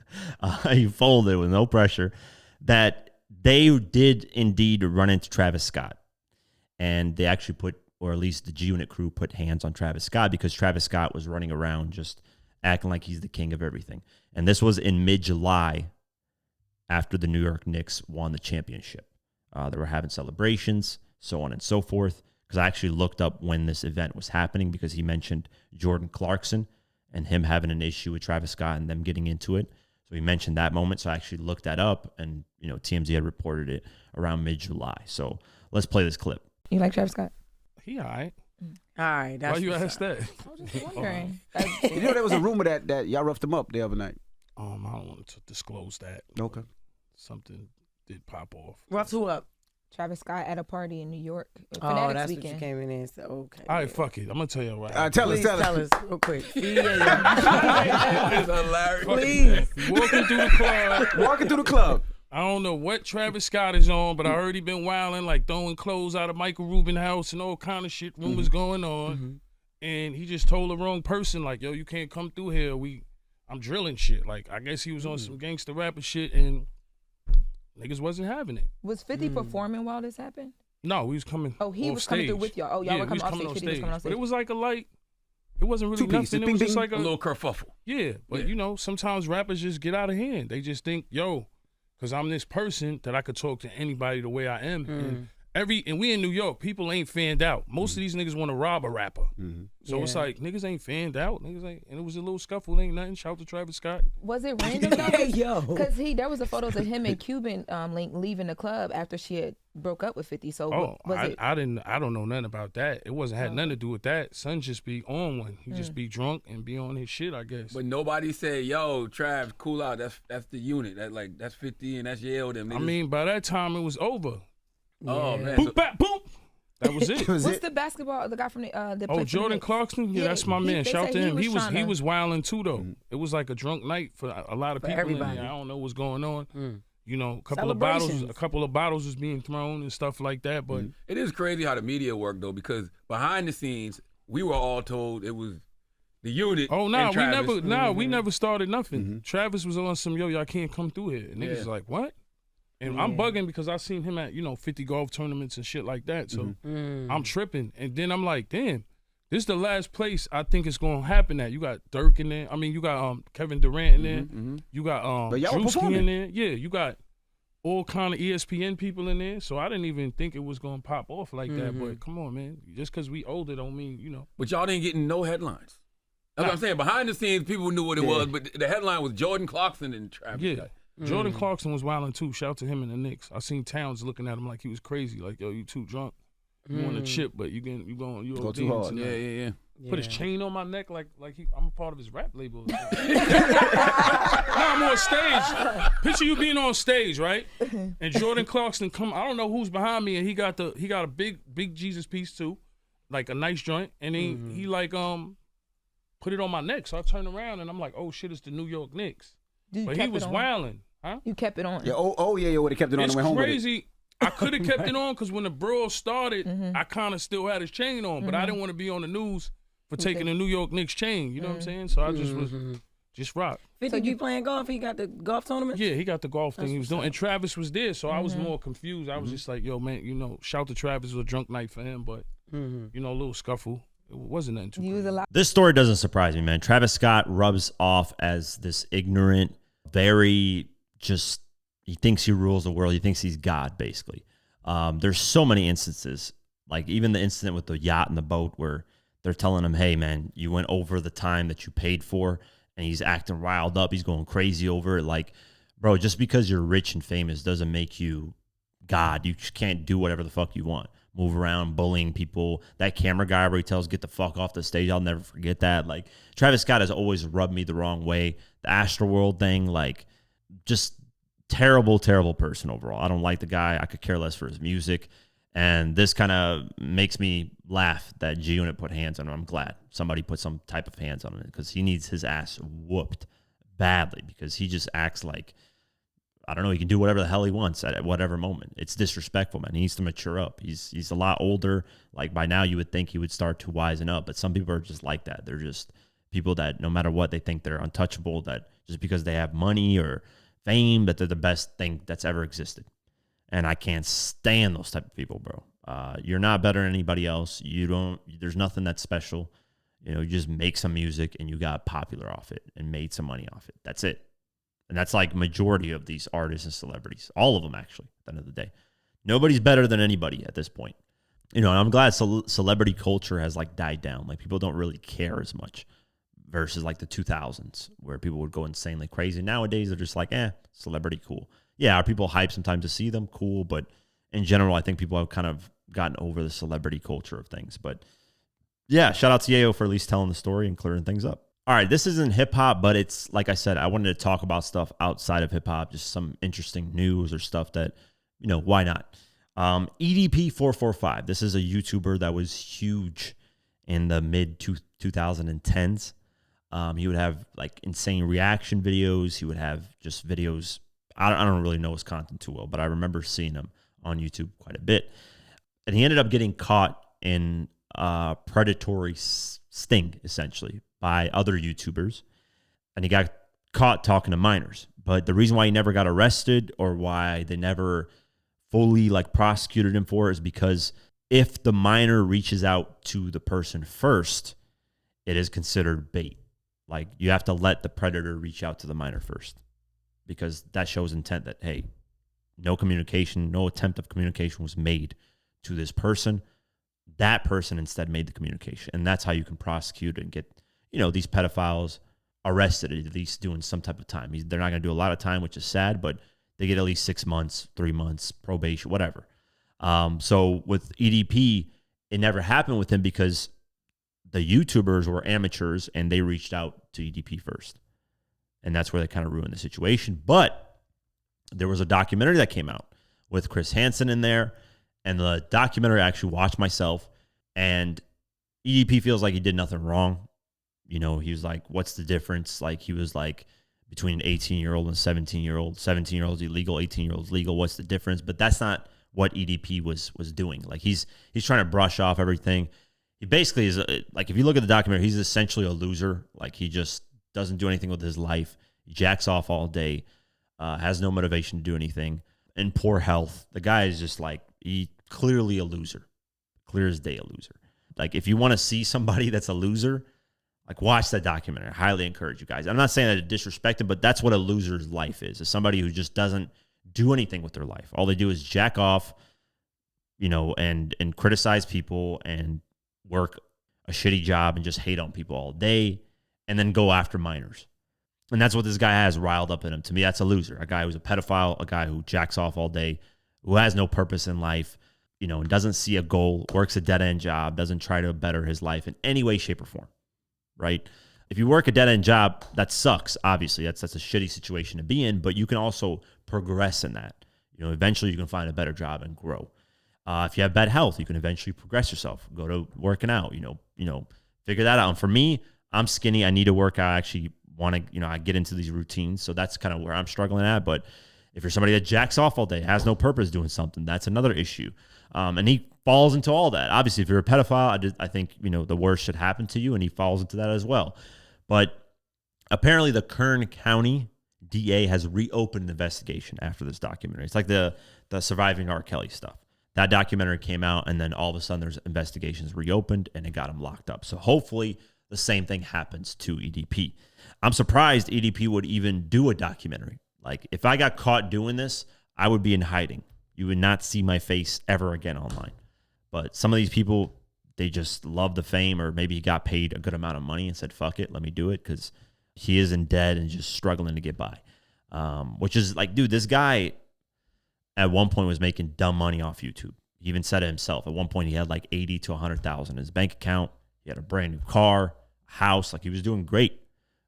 He folded with no pressure, that they did indeed run into Travis Scott. And they actually put, or at least the G-Unit crew put hands on Travis Scott, because Travis Scott was running around just acting like he's the king of everything. And this was in mid-July after the New York Knicks won the championship. They were having celebrations, so on and so forth, because I actually looked up when this event was happening, because he mentioned Jordan Clarkson and him having an issue with Travis Scott and them getting into it. So he mentioned that moment, so I actually looked that up, and TMZ had reported it around mid-July. So let's play this clip. You like Travis Scott? He all right. All right. That's Why you ask that? I was just wondering. There was a rumor that y'all roughed him up the other night. I don't want to disclose that. Okay. Something did pop off. Roughed who up? Travis Scott at a party in New York. Oh, that's weekend. What you came in and said. Okay. All right, fuck it. I'm gonna tell you what. Tell us real quick. It's hilarious. Please. Walking through the club. I don't know what Travis Scott is on, but I heard he been wilding, like throwing clothes out of Michael Rubin's house and all kind of shit. Rumors going on, and he just told the wrong person, like, "Yo, you can't come through here. I'm drilling shit." Like, I guess he was on some gangster rapper shit, and niggas wasn't having it. Was 50 performing while this happened? No, he was coming. Oh, he was coming through with y'all. Oh, y'all were coming off stage. 50 was coming off stage. But it was like a light. It wasn't really nothing. It was just like a little kerfuffle. Yeah, but sometimes rappers just get out of hand. They just think, yo, because I'm this person that I could talk to anybody the way I am. And we in New York, people ain't fanned out. Most of these niggas want to rob a rapper. So it's like, niggas ain't fanned out. Niggas ain't, and it was a little scuffle, ain't nothing. Shout out to Travis Scott. Was it random though? Because there was a photos of him and Cuban Link leaving the club after she had broke up with 50. So I don't know nothing about that. It had nothing to do with that. Son just be on one. He just be drunk and be on his shit, I guess. But nobody said, yo, Trav, cool out. That's the unit. That's 50 and that's Yayo. Them niggas. I mean, by that time it was over. Yeah. Oh man. Boom, bap, boom. That was it. What's the basketball? The guy from the Jordan Clarkson. Yeah, that's my man. Shout out to him. He was wilding too though. It was like a drunk night for a lot of people. Everybody. I don't know what's going on. A couple of bottles was being thrown and stuff like that. But it is crazy how the media work though, because behind the scenes we were all told it was the unit. Oh no, we never started nothing. Travis was on some y'all can't come through here. And niggas like what? And I'm bugging because I seen him at 50 golf tournaments and shit like that. So I'm tripping, and then I'm like, damn, this is the last place I think it's gonna happen at. You got Durk in there. I mean, you got Kevin Durant in there. You got Drewski in there. Yeah, you got all kind of ESPN people in there. So I didn't even think it was gonna pop off like that. But come on, man, just because we older don't mean But y'all didn't get no headlines. That's what I'm saying. Behind the scenes, people knew what it was, but the headline was Jordan Clarkson and Travis Scott. Jordan Clarkson was wilding too. Shout out to him and the Knicks. I seen Towns looking at him like he was crazy. Like, yo, you too drunk. You want a chip, but you go too hard. Yeah. Put his chain on my neck like I'm a part of his rap label. Nah, I'm on stage. Picture you being on stage, right? And Jordan Clarkson come. I don't know who's behind me, and he got a big Jesus piece too, like a nice joint, and he like put it on my neck. So I turned around and I'm like, oh shit, it's the New York Knicks. But he was wilding, huh? You kept it on. Yeah. Yeah. Would have kept it on It's and went home with it. crazy. I could have kept it on because when the brawl started, I kind of still had his chain on, but I didn't want to be on the news for taking the New York Knicks chain. You know what I'm saying? So I just was rock. 50 you playing golf? He got the golf tournament? Yeah, he got the golf thing he was doing. And Travis was there, so I was more confused. I was just like, yo, man, shout to Travis. It was a drunk night for him, but, a little scuffle. It wasn't nothing too crazy. This story doesn't surprise me, man. Travis Scott rubs off as this ignorant, very just, he thinks he rules the world. He thinks he's God, basically. There's so many instances, like even the incident with the yacht and the boat where they're telling him, hey, man, you went over the time that you paid for, and he's acting riled up. He's going crazy over it. Like, bro, just because you're rich and famous doesn't make you God. You just can't do whatever the fuck you want. Move around, bullying people. That camera guy where he tells, get the fuck off the stage. I'll never forget that. Like, Travis Scott has always rubbed me the wrong way. The Astroworld thing, like, just terrible, terrible person overall. I don't like the guy. I could care less for his music. And this kind of makes me laugh that G-Unit put hands on him. I'm glad somebody put some type of hands on him because he needs his ass whooped badly because he just acts like, I don't know, he can do whatever the hell he wants at whatever moment. It's disrespectful, man. He needs to mature up. He's a lot older. Like, by now you would think he would start to wisen up, but some people are just like that. They're just people that no matter what, they think they're untouchable, that just because they have money or fame, that they're the best thing that's ever existed. And I can't stand those type of people, bro. You're not better than anybody else. There's nothing that's special. You just make some music and you got popular off it and made some money off it. That's it. And that's like majority of these artists and celebrities. All of them, actually, at the end of the day. Nobody's better than anybody at this point. And I'm glad celebrity culture has like died down. Like, people don't really care as much versus like the 2000s where people would go insanely crazy. Nowadays, they're just like, celebrity, cool. Yeah, are people hyped sometimes to see them? Cool. But in general, I think people have kind of gotten over the celebrity culture of things. But yeah, shout out to Yayo for at least telling the story and clearing things up. All right, this isn't hip hop, but it's, like I said, I wanted to talk about stuff outside of hip hop, just some interesting news or stuff that, why not? EDP445, this is a YouTuber that was huge in the mid 2010s. He would have like insane reaction videos. He would have just videos. I don't really know his content too well, but I remember seeing him on YouTube quite a bit. And he ended up getting caught in a predatory sting, essentially, by other YouTubers. And he got caught talking to minors. But the reason why he never got arrested or why they never fully like prosecuted him for it is because if the minor reaches out to the person first, it is considered bait. Like, you have to let the predator reach out to the minor first, because that shows intent that, hey, no communication, no attempt of communication was made to this person. That person instead made the communication. And that's how you can prosecute and get, these pedophiles arrested, at least doing some type of time. They're not going to do a lot of time, which is sad, but they get at least 6 months, 3 months, probation, whatever. So with EDP, it never happened with him because the YouTubers were amateurs and they reached out to EDP first. And that's where they kind of ruined the situation. But there was a documentary that came out with Chris Hansen in there. And the documentary I actually watched myself. And EDP feels like he did nothing wrong. He was like, what's the difference? Like, he was like, between an 18-year-old and 17-year-old. 17-year-old's illegal, 18-year-old's legal. What's the difference? But that's not what EDP was doing. Like, he's trying to brush off everything. He basically is, like, if you look at the documentary, he's essentially a loser. Like, he just doesn't do anything with his life. He jacks off all day, has no motivation to do anything, and poor health. The guy is just like, he clearly a loser. Clear as day a loser. Like, if you want to see somebody that's a loser, like, watch that documentary. I highly encourage you guys. I'm not saying that to disrespect it, but that's what a loser's life is somebody who just doesn't do anything with their life. All they do is jack off, and criticize people and work a shitty job and just hate on people all day and then go after minors. And that's what this guy has riled up in him. To me, that's a loser. A guy who's a pedophile, a guy who jacks off all day, who has no purpose in life. and doesn't see a goal, works a dead-end job, doesn't try to better his life in any way, shape, or form, right? If you work a dead-end job, that sucks, obviously. That's a shitty situation to be in, but you can also progress in that. Eventually you can find a better job and grow. If you have bad health, you can eventually progress yourself, go to working out, figure that out. And for me, I'm skinny. I need to work out. I actually want to, I get into these routines. So that's kind of where I'm struggling at. But if you're somebody that jacks off all day, has no purpose doing something, that's another issue. And he falls into all that. Obviously, if you're a pedophile, I think, the worst should happen to you, and he falls into that as well. But apparently the Kern County DA has reopened an investigation after this documentary. It's like the Surviving R. Kelly stuff. That documentary came out, and then all of a sudden there's investigations reopened, and it got him locked up. So hopefully the same thing happens to EDP. I'm surprised EDP would even do a documentary. Like, if I got caught doing this, I would be in hiding. You would not see my face ever again online. But some of these people, they just love the fame, or maybe he got paid a good amount of money and said, fuck it, let me do it, because he is in debt and just struggling to get by. Which is like, dude, this guy at one point was making dumb money off YouTube. He even said it himself. At one point, he had like 80 to 100,000 in his bank account. He had a brand new car, house. Like, he was doing great,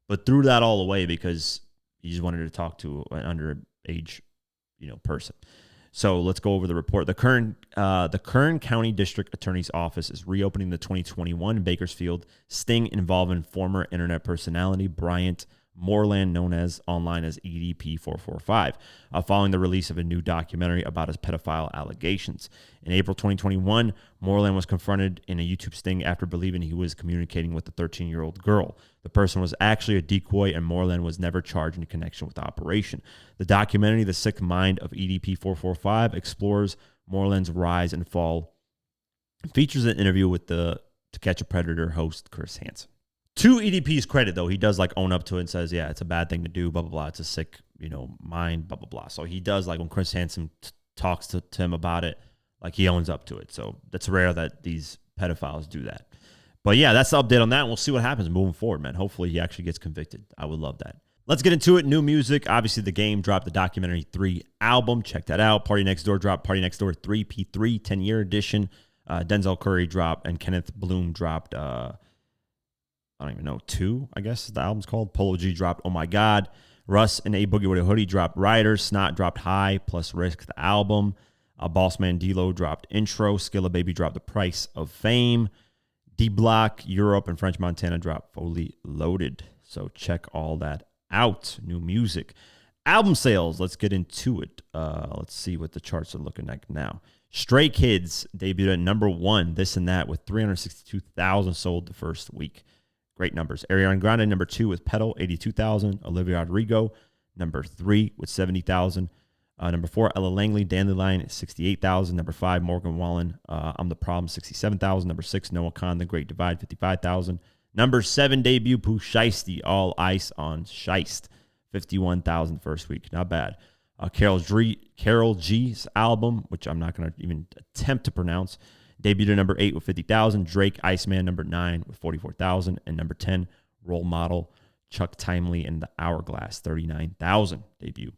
but threw that all away because he just wanted to talk to an underage, person. So let's go over the report. The Kern County District Attorney's Office is reopening the 2021 Bakersfield sting involving former internet personality Bryant Moreland, known as online as EDP445, following the release of a new documentary about his pedophile allegations. In April 2021, Moreland was confronted in a YouTube sting after believing he was communicating with a 13-year-old girl. The person was actually a decoy, and Moreland was never charged in connection with the operation. The documentary, The Sick Mind of EDP445, explores Moreland's rise and fall. It features an interview with the To Catch a Predator host, Chris Hansen. To EDP's credit, though, he does like own up to it and says, yeah, it's a bad thing to do, blah, blah, blah. It's a sick, mind, blah, blah, blah. So he does, like, when Chris Hansen talks to him about it, like, he owns up to it. So that's rare that these pedophiles do that. But yeah, that's the update on that. We'll see what happens moving forward, man. Hopefully he actually gets convicted. I would love that. Let's get into it. New music. Obviously, The Game dropped the Documentary 3 album. Check that out. Party Next Door dropped Party Next Door 3P3 10-year edition. Denzel Curry dropped, and Kenneth Bloom dropped, I don't even know, 2, I guess the album's called. Polo G dropped Oh My God. Russ and A Boogie with a Hoodie dropped Riders. Snot dropped High plus Risk, the album. Bossman D-Lo dropped Intro. Skilla Baby dropped The Price of Fame. D-Block, Europe, and French Montana dropped Fully Loaded. So check all that out. New music. Album sales, let's get into it. Let's see what the charts are looking like now. Stray Kids debuted at number 1, This and That, with 362,000 sold the first week. Great numbers. Ariana Grande, number 2 with Pedal, 82,000. Olivia Rodrigo, number 3 with 70,000. Number 4, Ella Langley, Dandelion, 68,000. Number 5, Morgan Wallen, I'm the Problem, 67,000. Number 6, Noah Khan, The Great Divide, 55,000. Number 7, debut, Pooh Shiesty, All Ice on Shiest, 51,000 first week. Not bad. Carol G's album, which I'm not going to even attempt to pronounce, debuted at number 8 with 50,000. Drake, Iceman, number 9 with 44,000. And number 10, Role Model, Chuck Timely and the Hourglass, 39,000 debut.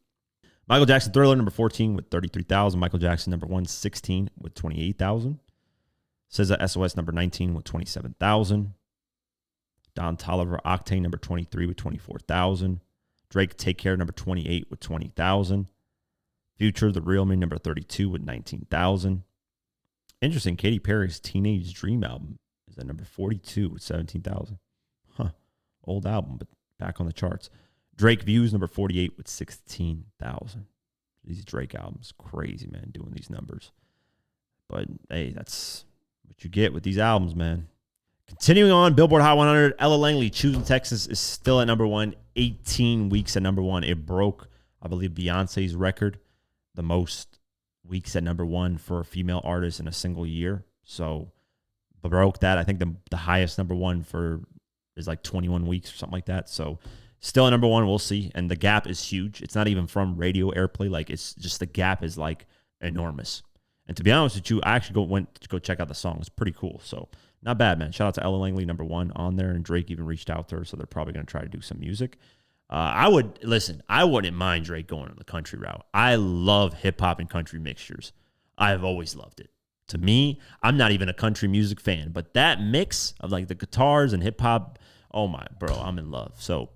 Michael Jackson, Thriller, number 14 with 33,000. Michael Jackson, number 116 with 28,000. SZA, SOS, number 19 with 27,000. Don Toliver, Octane, number 23 with 24,000. Drake, Take Care, number 28 with 20,000. Future, The Real Me, number 32 with 19,000. Interesting, Katy Perry's Teenage Dream album is at number 42 with 17,000. Old album, but back on the charts. Drake Views, number 48 with 16,000. These Drake albums, crazy, man, doing these numbers. But, hey, that's what you get with these albums, man. Continuing on, Billboard Hot 100, Ella Langley, Choosing Texas, is still at number 1, 18 weeks at number 1. It broke, I believe, Beyonce's record, the most weeks at number 1 for a female artist in a single year. So, broke that. I think the highest number 1 is like 21 weeks or something like that. So, still at number 1, we'll see. And the gap is huge. It's not even from radio airplay. Like, it's just the gap is like enormous. And to be honest with you, I actually went to go check out the song. It's pretty cool. So, not bad, man. Shout out to Ella Langley, number 1 on there. And Drake even reached out to her. So, they're probably going to try to do some music. I wouldn't mind Drake going on the country route. I love hip hop and country mixtures. I've always loved it. To me, I'm not even a country music fan, but that mix of like the guitars and hip hop, oh my, bro, I'm in love. So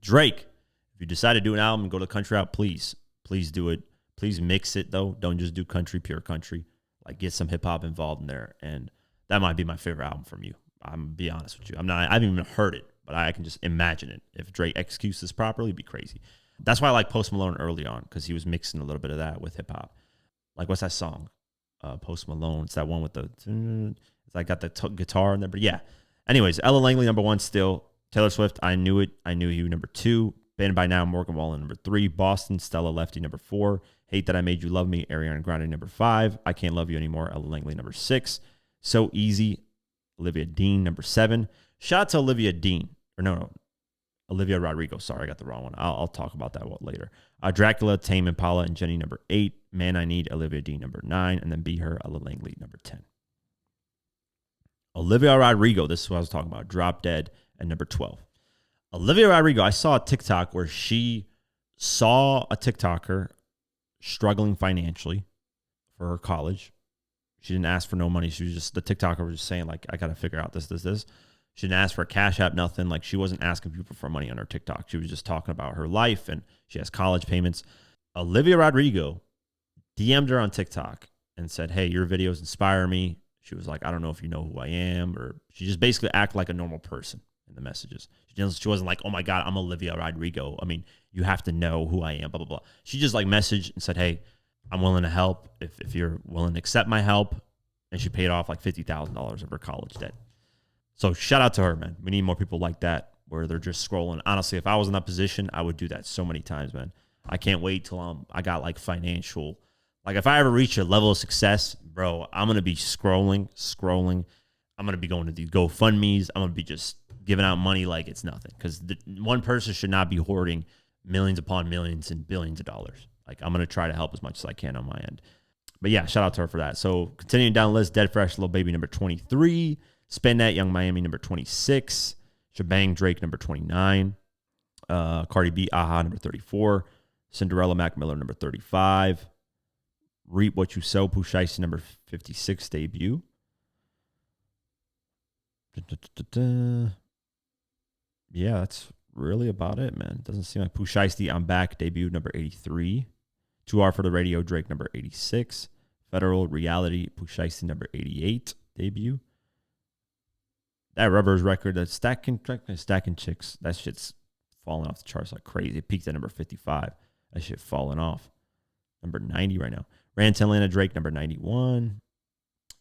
Drake, if you decide to do an album and go the country route, please do it. Please mix it though. Don't just do country, pure country. Like get some hip hop involved in there. And that might be my favorite album from you. I'm gonna be honest with you. I haven't even heard it, but I can just imagine it. If Drake executes this properly, it'd be crazy. That's why I like Post Malone early on, because he was mixing a little bit of that with hip hop. Like what's that song? Post Malone. It's that one with the, it's like got the guitar in there. But yeah. Anyways, Ella Langley number 1 still. Taylor Swift, I Knew It. I Knew You number 2. Been By Now, Morgan Wallen number 3. Boston, Stella Lefty number 4. Hate That I Made You Love Me, Ariana Grande number 5. I Can't Love You Anymore, Ella Langley number 6. So Easy, Olivia Dean number 7. Shout out to Olivia Dean. Or no. Olivia Rodrigo. Sorry, I got the wrong one. I'll talk about that one later. Dracula, Tame Impala, and Jenny number 8. Man I Need, Olivia Dean number 9. And then Be Her, Ella Langley number 10. Olivia Rodrigo, this is what I was talking about. Drop Dead at number 12. Olivia Rodrigo, I saw a TikTok where she saw a TikToker struggling financially for her college. She didn't ask for no money. She was just, the TikToker was just saying, like, I got to figure out this. She didn't ask for a Cash App, nothing. Like, she wasn't asking people for money on her TikTok. She was just talking about her life, and she has college payments. Olivia Rodrigo DM'd her on TikTok and said, hey, your videos inspire me. She was like, I don't know if you know who I am. Or she just basically acted like a normal person in the messages. She wasn't like, oh my God, I'm Olivia Rodrigo. I mean, you have to know who I am, blah, blah, blah. She just like messaged and said, hey, I'm willing to help if you're willing to accept my help. And she paid off like $50,000 of her college debt. So shout out to her, man. We need more people like that where they're just scrolling. Honestly, if I was in that position, I would do that so many times, man. I can't wait till I got like financial. Like if I ever reach a level of success, bro, I'm going to be scrolling. I'm going to be going to these GoFundMes. I'm going to be just giving out money like it's nothing. Because one person should not be hoarding millions upon millions and billions of dollars. Like I'm going to try to help as much as I can on my end. But yeah, shout out to her for that. So continuing down the list, Dead Fresh, Lil Baby number 23. Spend That, Young Miami number 26. Shebang, Drake number 29. Cardi B, Aha number 34. Cinderella, Mac Miller number 35. Reap What You Sow, Pooh Shiesty number 56 debut. Yeah, that's really about it, man. Doesn't seem like Pooh Shiesty, I'm Back debut number 83. 2R for the Radio, Drake number 86. Federal Reality, Pooh Shiesty number 88 debut. That Rubbers record, that Stacking Chicks, that shit's falling off the charts like crazy. It peaked at number 55. That shit falling off. Number 90 right now. Rantanlana, Drake, number 91.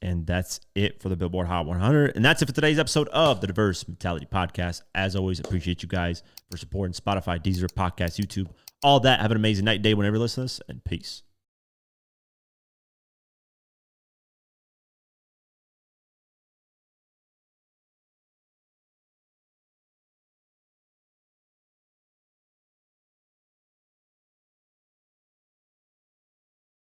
And that's it for the Billboard Hot 100. And that's it for today's episode of the Diverse Mentality Podcast. As always, appreciate you guys for supporting Spotify, Deezer, Podcast, YouTube, all that. Have an amazing night, day, whenever you listen to this, and peace.